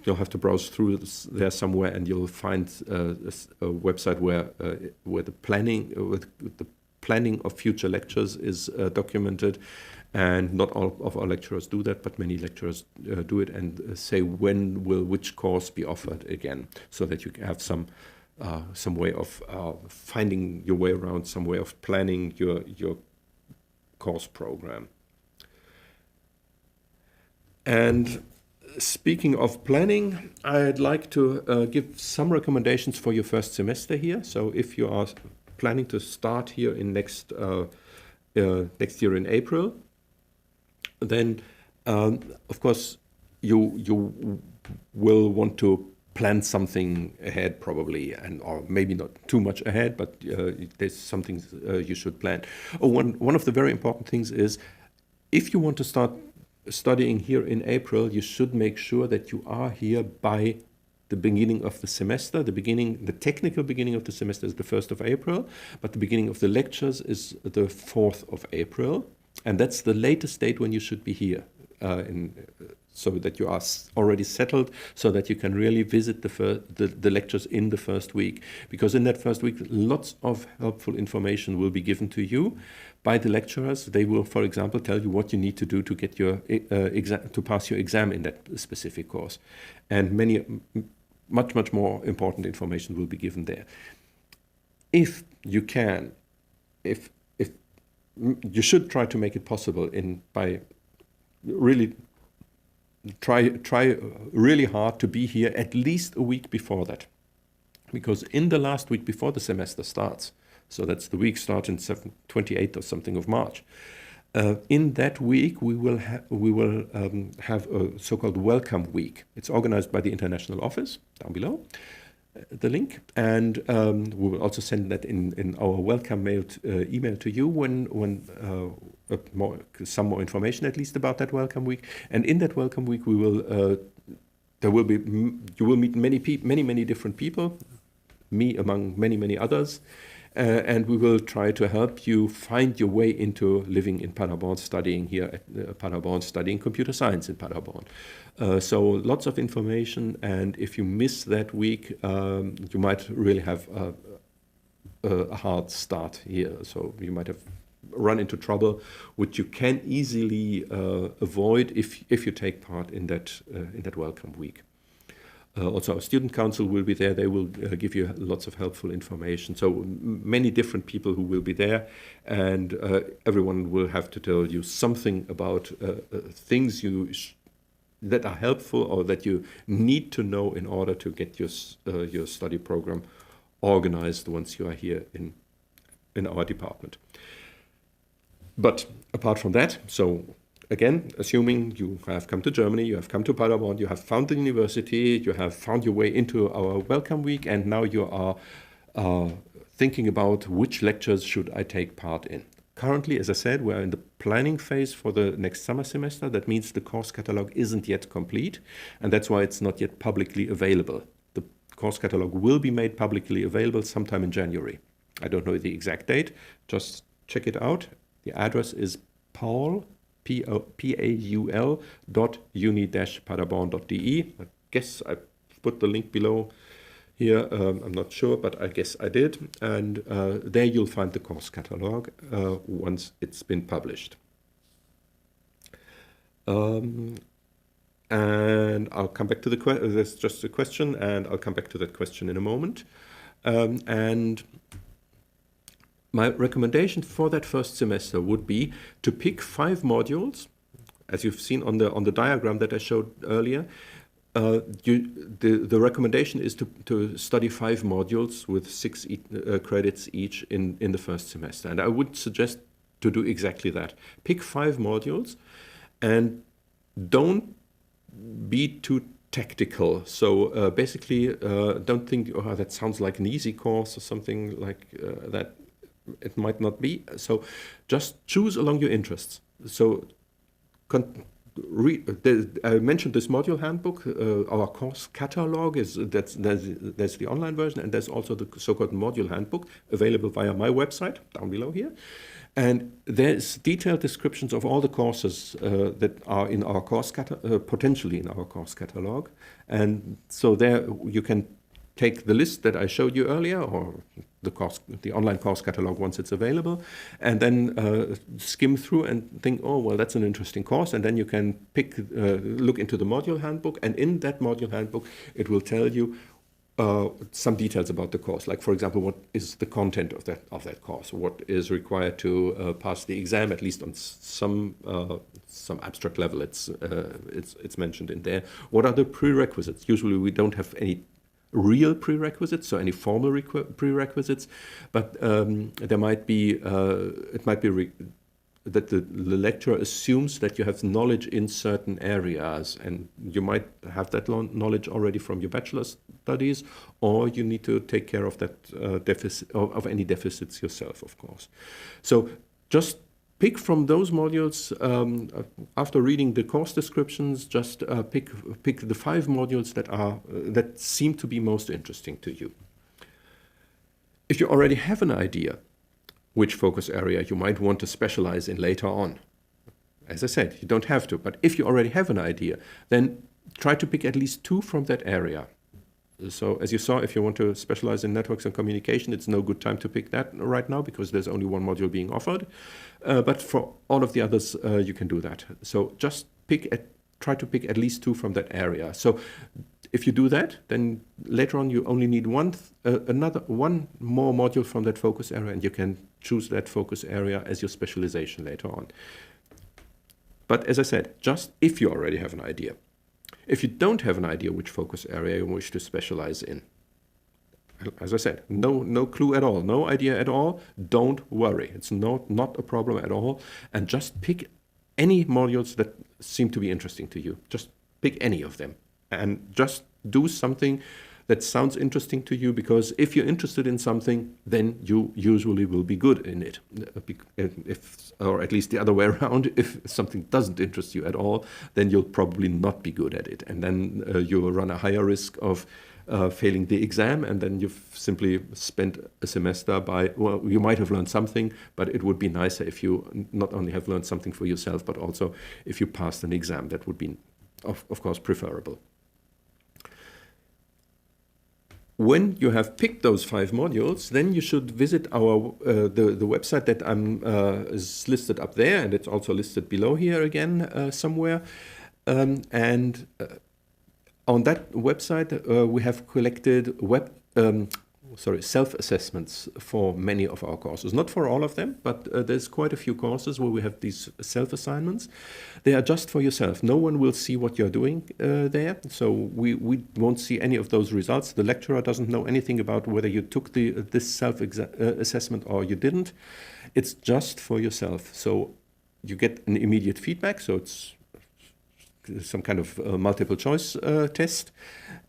you'll have to browse through there somewhere, and you'll find a website where the planning of future lectures is documented. And not all of our lecturers do that, but many lecturers do it and say when will which course be offered again, so that you have some way of finding your way around, some way of planning your course program. And speaking of planning, I'd like to give some recommendations for your first semester here. So if you are planning to start here in next year in April, then of course you will want to plan something ahead probably, or maybe not too much ahead, but there's some things you should plan. One of the very important things is, if you want to start studying here in April, you should make sure that you are here by the beginning of the semester. The technical beginning of the semester is the 1st of April, but the beginning of the lectures is the 4th of April. And that's the latest date when you should be here. so that you are already settled, so that you can really visit the lectures in the first week. Because in that first week, lots of helpful information will be given to you by the lecturers. They will, for example, tell you what you need to do to get your to pass your exam in that specific course, and much more important information will be given there. If you can, if you should try to make it possible by really try really hard to be here at least a week before that, because in the last week before the semester starts, so that's the week starting 28th or something of March. In that week, we will have a so-called welcome week. It's organized by the international office down below, the link, and we will also send that in our welcome email to you when some more information at least about that welcome week. And in that welcome week, we will you will meet many different people, me among many others. And we will try to help you find your way into living in Paderborn, studying here at Paderborn, studying computer science in Paderborn. So lots of information, and if you miss that week, you might really have a hard start here. So you might have run into trouble, which you can easily avoid if you take part in that welcome week. Also, our student council will be there. They will give you lots of helpful information. So many different people who will be there, and everyone will have to tell you something about things that are helpful or that you need to know in order to get your study program organized once you are here in our department. But apart from that, so again, assuming you have come to Germany, you have come to Paderborn, you have found the university, you have found your way into our welcome week, and now you are thinking about which lectures should I take part in. Currently, as I said, we're in the planning phase for the next summer semester. That means the course catalog isn't yet complete, and that's why it's not yet publicly available. The course catalog will be made publicly available sometime in January. I don't know the exact date, just check it out. The address is paul.uni-paderborn.de. I guess I put the link below here. I'm not sure, but I guess I did. And there you'll find the course catalog once it's been published. And I'll come back to the question. There's just a question, and I'll come back to that question in a moment. And my recommendation for that first semester would be to pick 5 modules, as you've seen on the diagram that I showed earlier. The recommendation is to study 5 modules with 6 credits each in the first semester. And I would suggest to do exactly that. Pick 5 modules and don't be too tactical. So basically, don't think, oh, that sounds like an easy course or something like that. It might not be. So just choose along your interests. So I mentioned this module handbook. Our course catalog there's the online version, and there's also the so-called module handbook available via my website down below here. And there's detailed descriptions of all the courses that are in our course potentially in our course catalog. And so there you can take the list that I showed you earlier, or the online course catalog once it's available, and then skim through and think, oh, well, that's an interesting course, and then you can look into the module handbook, and in that module handbook, it will tell you some details about the course, like, for example, what is the content of that course, what is required to pass the exam, at least on some abstract level. It's mentioned in there. What are the prerequisites? Usually, we don't have any real prerequisites, so any formal prerequisites, but there might be that the lecturer assumes that you have knowledge in certain areas, and you might have that knowledge already from your bachelor's studies, or you need to take care of that deficit of any deficits yourself, of course. So just pick from those modules. After reading the course descriptions, just pick the 5 modules that seem to be most interesting to you. If you already have an idea which focus area you might want to specialize in later on, As I said, you don't have to, but if you already have an idea, then try to pick at least 2 from that area. So as you saw, if you want to specialize in networks and communication, it's no good time to pick that right now because there's only one module being offered. But for all of the others, you can do that. So just try to pick at least 2 from that area. So if you do that, then later on you only need one more module from that focus area, and you can choose that focus area as your specialization later on. But as I said, just if you already have an idea. If you don't have an idea which focus area you wish to specialize in, as I said, no clue at all, no idea at all, don't worry. It's not a problem at all. And just pick any modules that seem to be interesting to you. Just pick any of them and just do something that sounds interesting to you, because if you're interested in something, then you usually will be good in it. Or at least the other way around, if something doesn't interest you at all, then you'll probably not be good at it. And then you will run a higher risk of failing the exam, and then you've simply spent a semester you might have learned something, but it would be nicer if you not only have learned something for yourself, but also if you passed an exam. That would be, of course, preferable. When you have picked those 5 modules, then you should visit our the website that is listed up there, and it's also listed below here again somewhere. And on that website, we have collected self-assessments for many of our courses. Not for all of them, but there's quite a few courses where we have these self-assignments. They are just for yourself. No one will see what you're doing there, so we won't see any of those results. The lecturer doesn't know anything about whether you took this self-assessment or you didn't. It's just for yourself. So you get an immediate feedback, so it's some kind of multiple choice test,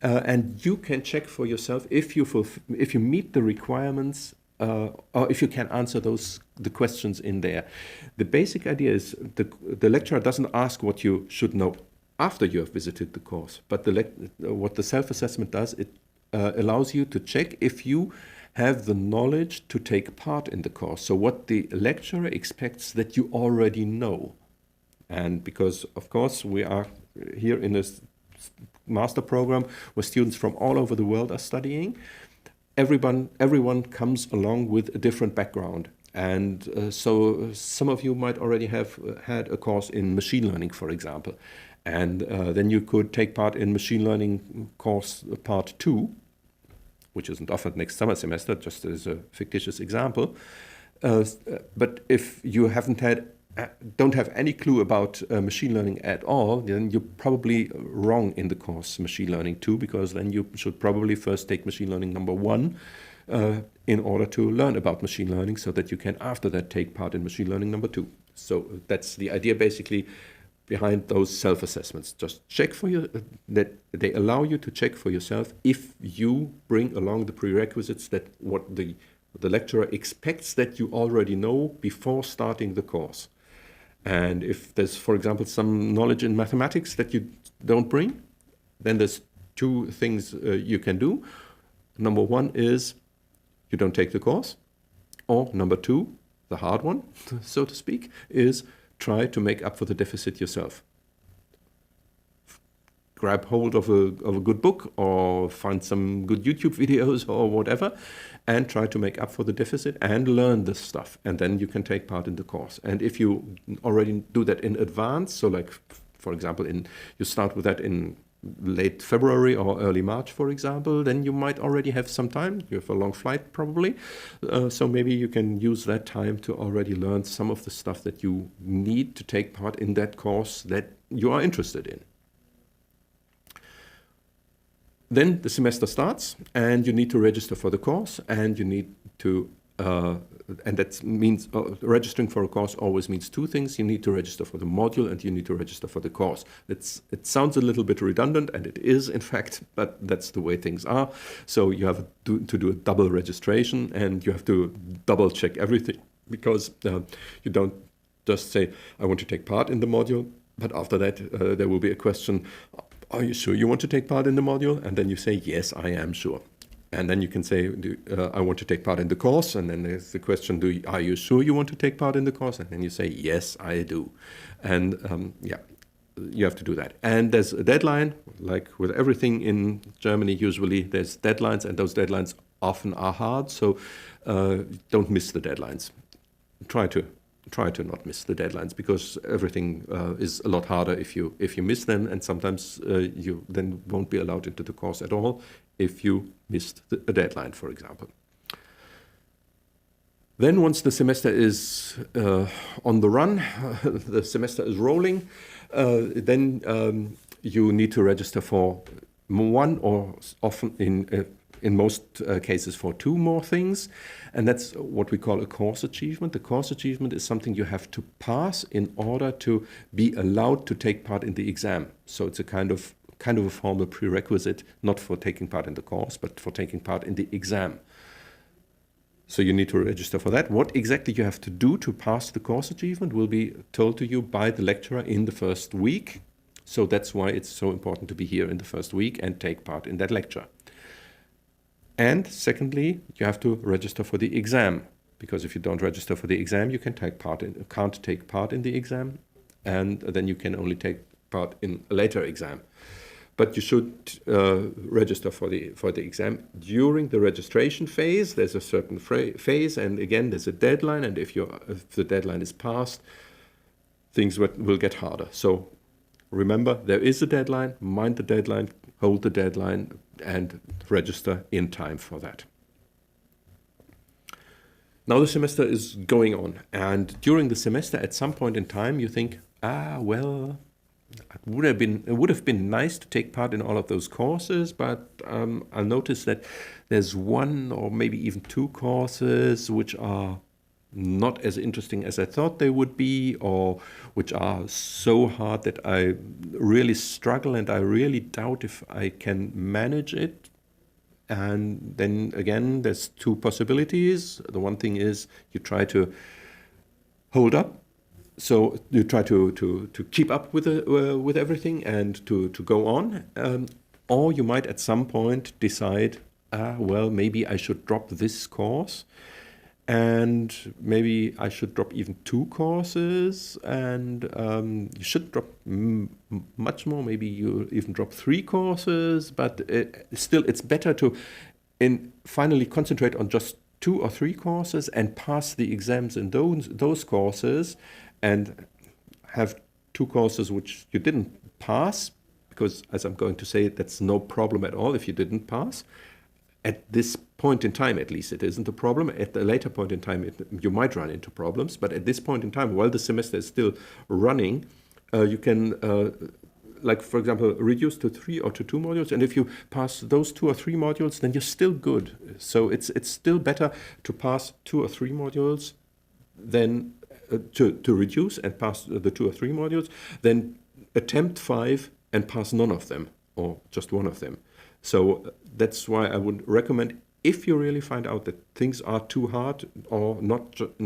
and you can check for yourself if you meet the requirements, or if you can answer the questions in there. The basic idea is the lecturer doesn't ask what you should know after you have visited the course, but what the self-assessment does, it allows you to check if you have the knowledge to take part in the course. So what the lecturer expects that you already know. And because, of course, we are here in a master program where students from all over the world are studying, everyone comes along with a different background. And so some of you might already have had a course in machine learning, for example. And then you could take part in machine learning course part 2, which isn't offered next summer semester, just as a fictitious example. But if you don't have any clue about machine learning at all, then you're probably wrong in the course Machine Learning 2, because then you should probably first take Machine Learning number 1 in order to learn about machine learning, so that you can after that take part in Machine Learning number 2. So that's the idea basically behind those self-assessments. Just check that they allow you to check for yourself if you bring along the prerequisites that what the lecturer expects that you already know before starting the course. And if there's, for example, some knowledge in mathematics that you don't bring, then there's 2 things you can do. Number 1 is you don't take the course. Or number 2, the hard one, so to speak, is try to make up for the deficit yourself. Grab hold of a good book, or find some good YouTube videos or whatever, and try to make up for the deficit and learn this stuff. And then you can take part in the course. And if you already do that in advance, so like, for example, you start with that in late February or early March, for example, then you might already have some time. You have a long flight probably. So maybe you can use that time to already learn some of the stuff that you need to take part in that course that you are interested in. Then the semester starts, and you need to register for the course, and you need to, and that means registering for a course always means 2 things. You need to register for the module, and you need to register for the course. It sounds a little bit redundant, and it is, in fact, but that's the way things are. So you have to do a double registration, and you have to double check everything, because you don't just say, I want to take part in the module, but after that there will be a question, are you sure you want to take part in the module? And then you say, yes, I am sure. And then you can say, I want to take part in the course. And then there's the question, are you sure you want to take part in the course? And then you say, yes, I do. And yeah, you have to do that. And there's a deadline, like with everything in Germany, usually there's deadlines, and those deadlines often are hard. So don't miss the deadlines. Try to not miss the deadlines, because everything is a lot harder if you miss them, and sometimes you then won't be allowed into the course at all if you missed a deadline, for example. Then once the semester is on the run, the semester is rolling, then you need to register for one, or often in most cases for two more things, and that's what we call a course achievement. The course achievement is something you have to pass in order to be allowed to take part in the exam. So it's a kind of a formal prerequisite, not for taking part in the course, but for taking part in the exam. So you need to register for that. What exactly you have to do to pass the course achievement will be told to you by the lecturer in the first week. So that's why it's so important to be here in the first week and take part in that lecture. And secondly, you have to register for the exam, because if you don't register for the exam, you can't take part in the exam, and then you can only take part in a later exam. But you should register for the exam during the registration phase. There's a certain phase, and again, there's a deadline, and if the deadline is passed, things will get harder. So remember, there is a deadline, mind the deadline, hold the deadline, and register in time for that. Now the semester is going on, and during the semester, at some point in time, you think, well, it would have been nice to take part in all of those courses, but I'll notice that there's one or maybe even two courses which are not as interesting as I thought they would be, or which are so hard that I really struggle and I really doubt if I can manage it. And then again, there's two possibilities. The one thing is you try to hold up. So you try to keep up with everything and to go on. Or you might at some point decide, well, maybe I should drop this course. And maybe I should drop even two courses, and you should drop much more. Maybe you even drop three courses, but still it's better to finally concentrate on just 2 or 3 courses and pass the exams in those courses, and have 2 courses which you didn't pass, because as I'm going to say, that's no problem at all if you didn't pass. At this point in time, at least, it isn't a problem. At a later point in time, you might run into problems. But at this point in time, while the semester is still running, you can, like, for example, reduce to 3 or to 2 modules. And if you pass those 2 or 3 modules, then you're still good. So it's still better to pass 2 or 3 modules than to reduce and pass the 2 or 3 modules, than attempt 5 and pass none of them, or just one of them. So that's why I would recommend, if you really find out that things are too hard or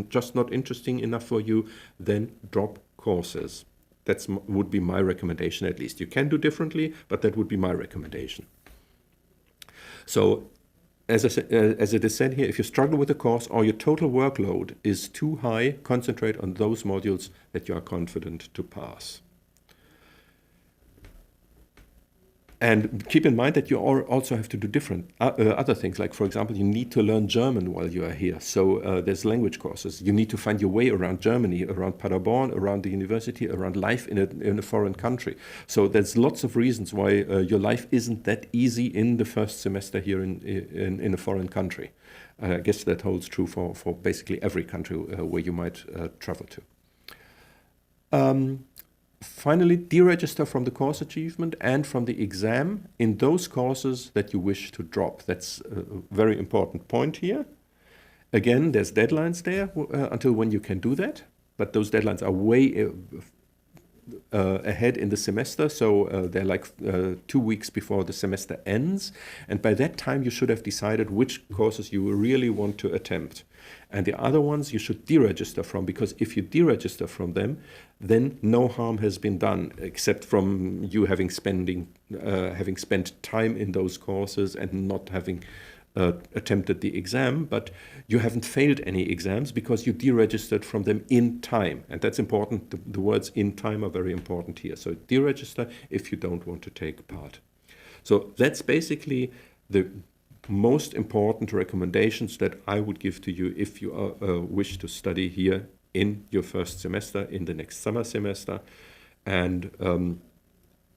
just not interesting enough for you, then drop courses. That would be my recommendation, at least. You can do differently, but that would be my recommendation. So as it is said here, if you struggle with the course or your total workload is too high, concentrate on those modules that you are confident to pass. And keep in mind that you also have to do different other things. Like, for example, you need to learn German while you are here. So there's language courses. You need to find your way around Germany, around Paderborn, around the university, around life in a foreign country. So there's lots of reasons why your life isn't that easy in the first semester here in a foreign country. I guess that holds true for basically every country where you might travel to. Finally, deregister from the course achievement and from the exam in those courses that you wish to drop. That's a very important point here. Again, there's deadlines there until when you can do that, but those deadlines are way ahead in the semester, so they're like 2 weeks before the semester ends, and by that time you should have decided which courses you really want to attempt. And the other ones you should deregister from, because if you deregister from them, then no harm has been done, except from you having spent time in those courses and not having attempted the exam, but you haven't failed any exams because you deregistered from them in time. And that's important. The words in time are very important here. So deregister if you don't want to take part. So that's basically the most important recommendations that I would give to you if you wish to study here in your first semester, in the next summer semester. And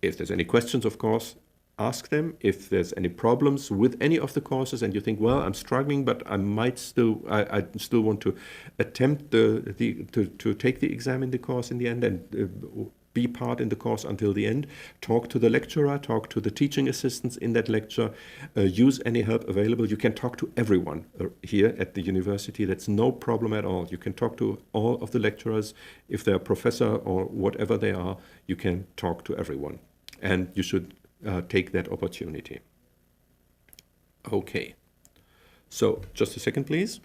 if there's any questions, of course, ask them. If there's any problems with any of the courses and you think, well, I'm struggling, but I might still, I still want to attempt to take the exam in the course in the end and be part in the course until the end, talk to the lecturer, talk to the teaching assistants in that lecture, use any help available. You can talk to everyone here at the university. That's no problem at all. You can talk to all of the lecturers. If they're a professor or whatever they are, you can talk to everyone. And you should take that opportunity. Okay, so just a second, please.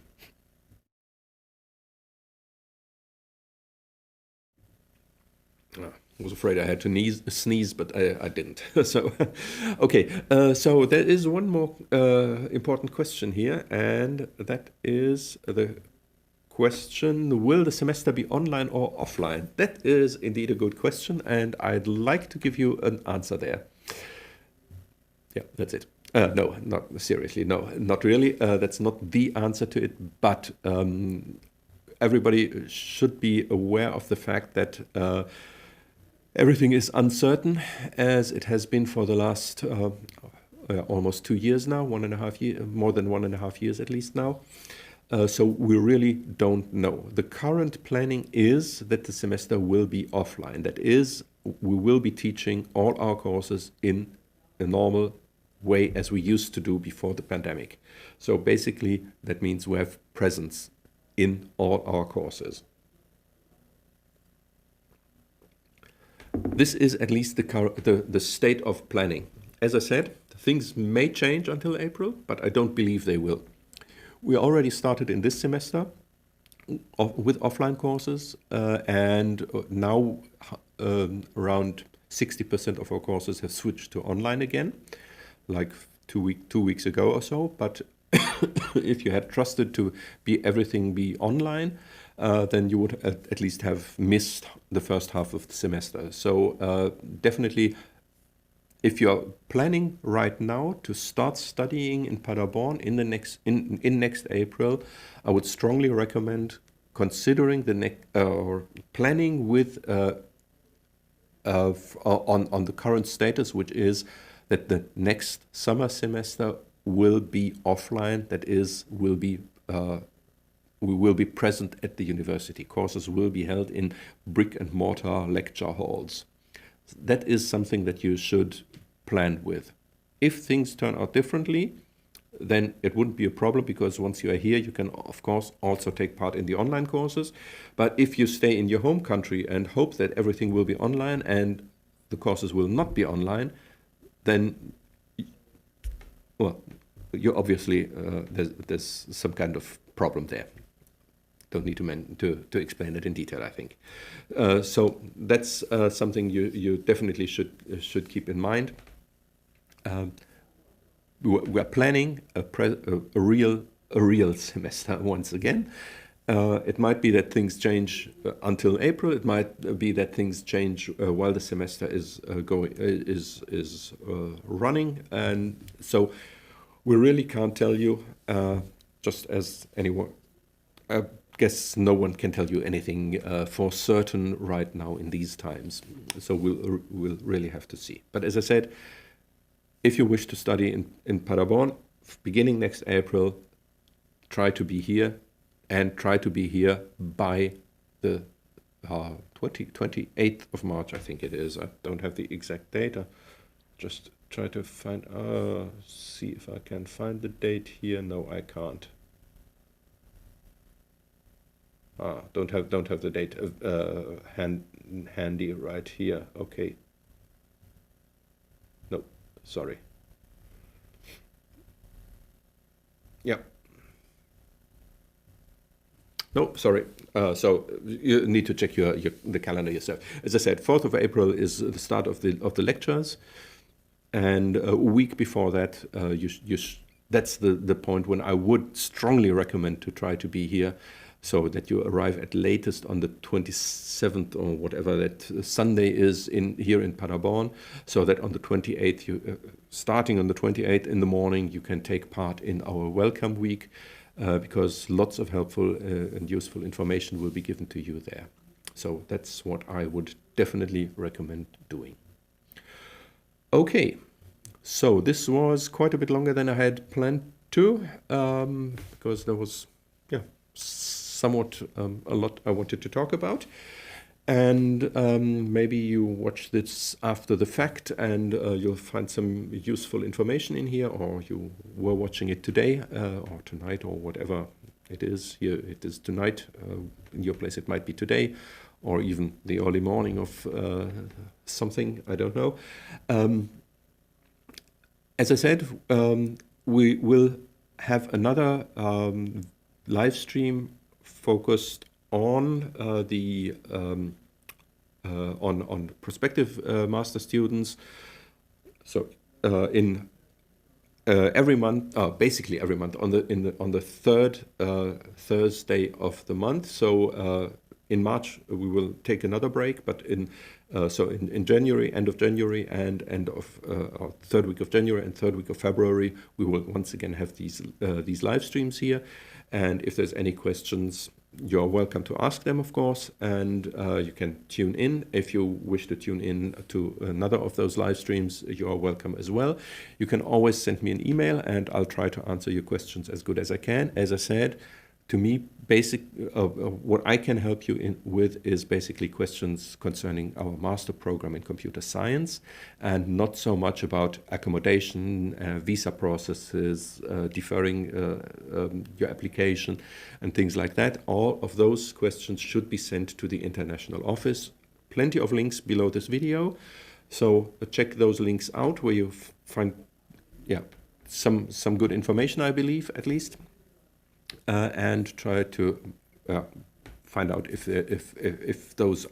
I was afraid I had to sneeze, but I didn't. So, okay, so there is one more important question here, and that is the question, will the semester be online or offline? That is indeed a good question, and I'd like to give you an answer there. Yeah, that's it. No, not seriously. No, not really. That's not the answer to it, but everybody should be aware of the fact that everything is uncertain, as it has been for the last almost 2 years now, 1.5 years, more than 1.5 years at least now. So we really don't know. The current planning is that the semester will be offline. That is, we will be teaching all our courses in a normal way as we used to do before the pandemic. So basically, that means we have presence in all our courses. This is at least the state of planning. As I said, things may change until April, but I don't believe they will. We already started in this semester with offline courses, and now around 60% of our courses have switched to online again, like 2 weeks ago or so. But if you had trusted to everything be online, then you would at least have missed the first half of the semester. So definitely, if you're planning right now to start studying in Paderborn in next April, I would strongly recommend considering or planning with on the current status, which is that the next summer semester will be offline. That is, we will be present at the university. Courses will be held in brick and mortar lecture halls. That is something that you should plan with. If things turn out differently, then it wouldn't be a problem, because once you are here, you can, of course, also take part in the online courses. But if you stay in your home country and hope that everything will be online and the courses will not be online, then, well, you obviously, there's some kind of problem there. Don't need to explain it in detail, I think. So that's something you definitely should keep in mind. We're planning a real semester once again. It might be that things change until April. It might be that things change while the semester is running, and so we really can't tell you. Just as anyone. I guess no one can tell you anything for certain right now in these times. So we'll really have to see. But as I said, if you wish to study in Paderborn, beginning next April, try to be here, and try to be here by the 28th of March, I think it is. I don't have the exact date. Just try to find, see if I can find the date here. No, I can't. Don't have the date handy right here. Okay. No, sorry. Yeah. No, sorry. So you need to check the calendar yourself. As I said, 4th of April is the start of the lectures, and a week before that, that's the point when I would strongly recommend to try to be here, so that you arrive at latest on the 27th or whatever that Sunday is here in Paderborn, so that on the 28th, starting on the 28th in the morning, you can take part in our welcome week, because lots of helpful and useful information will be given to you there. So that's what I would definitely recommend doing. Okay, so this was quite a bit longer than I had planned to, because there was somewhat a lot I wanted to talk about. And maybe you watch this after the fact and you'll find some useful information in here, or you were watching it today or tonight or whatever it is. Here it is tonight. In your place it might be today, or even the early morning of something, I don't know. As I said, we will have another live stream focused on on prospective master students. So in every month, basically every month, on the third Thursday of the month. So in March we will take another break, but in January, end of January, and end of third week of January and third week of February, we will once again have these live streams here. And if there's any questions, you're welcome to ask them, of course, and you can tune in. If you wish to tune in to another of those live streams, you are welcome as well. You can always send me an email, and I'll try to answer your questions as good as I can. As I said, to me, what I can help you with is basically questions concerning our master program in computer science, and not so much about accommodation, visa processes, deferring your application, and things like that. All of those questions should be sent to the international office. Plenty of links below this video, so check those links out where you find some good information, I believe, at least. And try to find out if those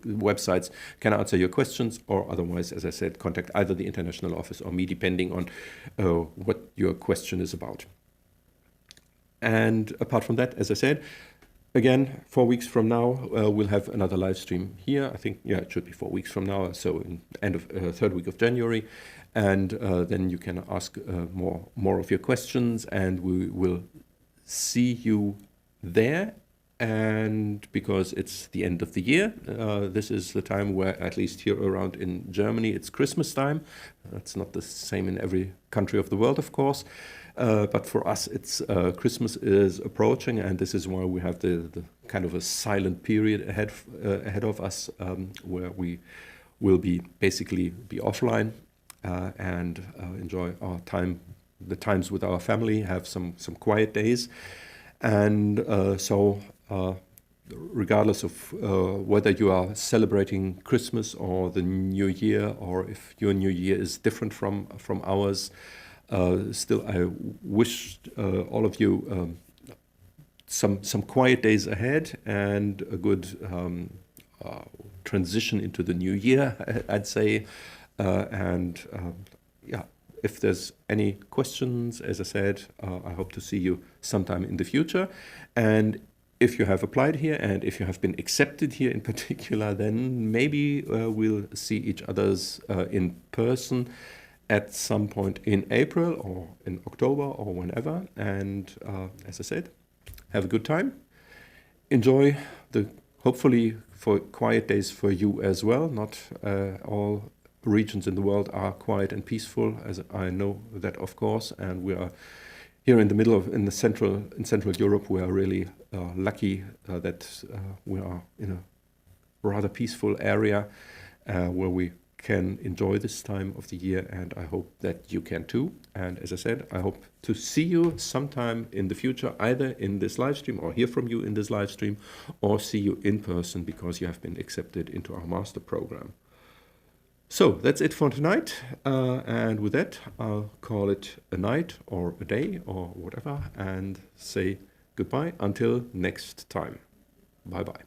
websites can answer your questions, or otherwise, as I said, contact either the international office or me, depending on what your question is about. And apart from that, as I said, again, 4 weeks from now, we'll have another live stream here. I think, it should be 4 weeks from now, so in end of third week of January. And then you can ask more of your questions, and we will see you there. And because it's the end of the year, this is the time where, at least here around in Germany, it's Christmas time. That's not the same in every country of the world, of course. But for us, it's Christmas is approaching, and this is why we have the kind of a silent period ahead of us, where we will basically be offline. And enjoy our time, the times with our family, have some quiet days. And so regardless of whether you are celebrating Christmas or the New Year, or if your New Year is different from ours, still I wish all of you some quiet days ahead, and a good transition into the new year, I'd say. If there's any questions, as I said, I hope to see you sometime in the future. And if you have applied here, and if you have been accepted here in particular, then maybe we'll see each other's in person at some point in April or in October or whenever. And as I said, have a good time. Enjoy hopefully for quiet days for you as well. Not all regions in the world are quiet and peaceful, as I know that, of course, and we are here in Central Europe. We are really lucky that we are in a rather peaceful area where we can enjoy this time of the year, and I hope that you can too. And as I said, I hope to see you sometime in the future, either in this live stream or hear from you in this live stream, or see you in person because you have been accepted into our master program. So that's it for tonight, and with that I'll call it a night or a day or whatever, and say goodbye until next time. Bye bye.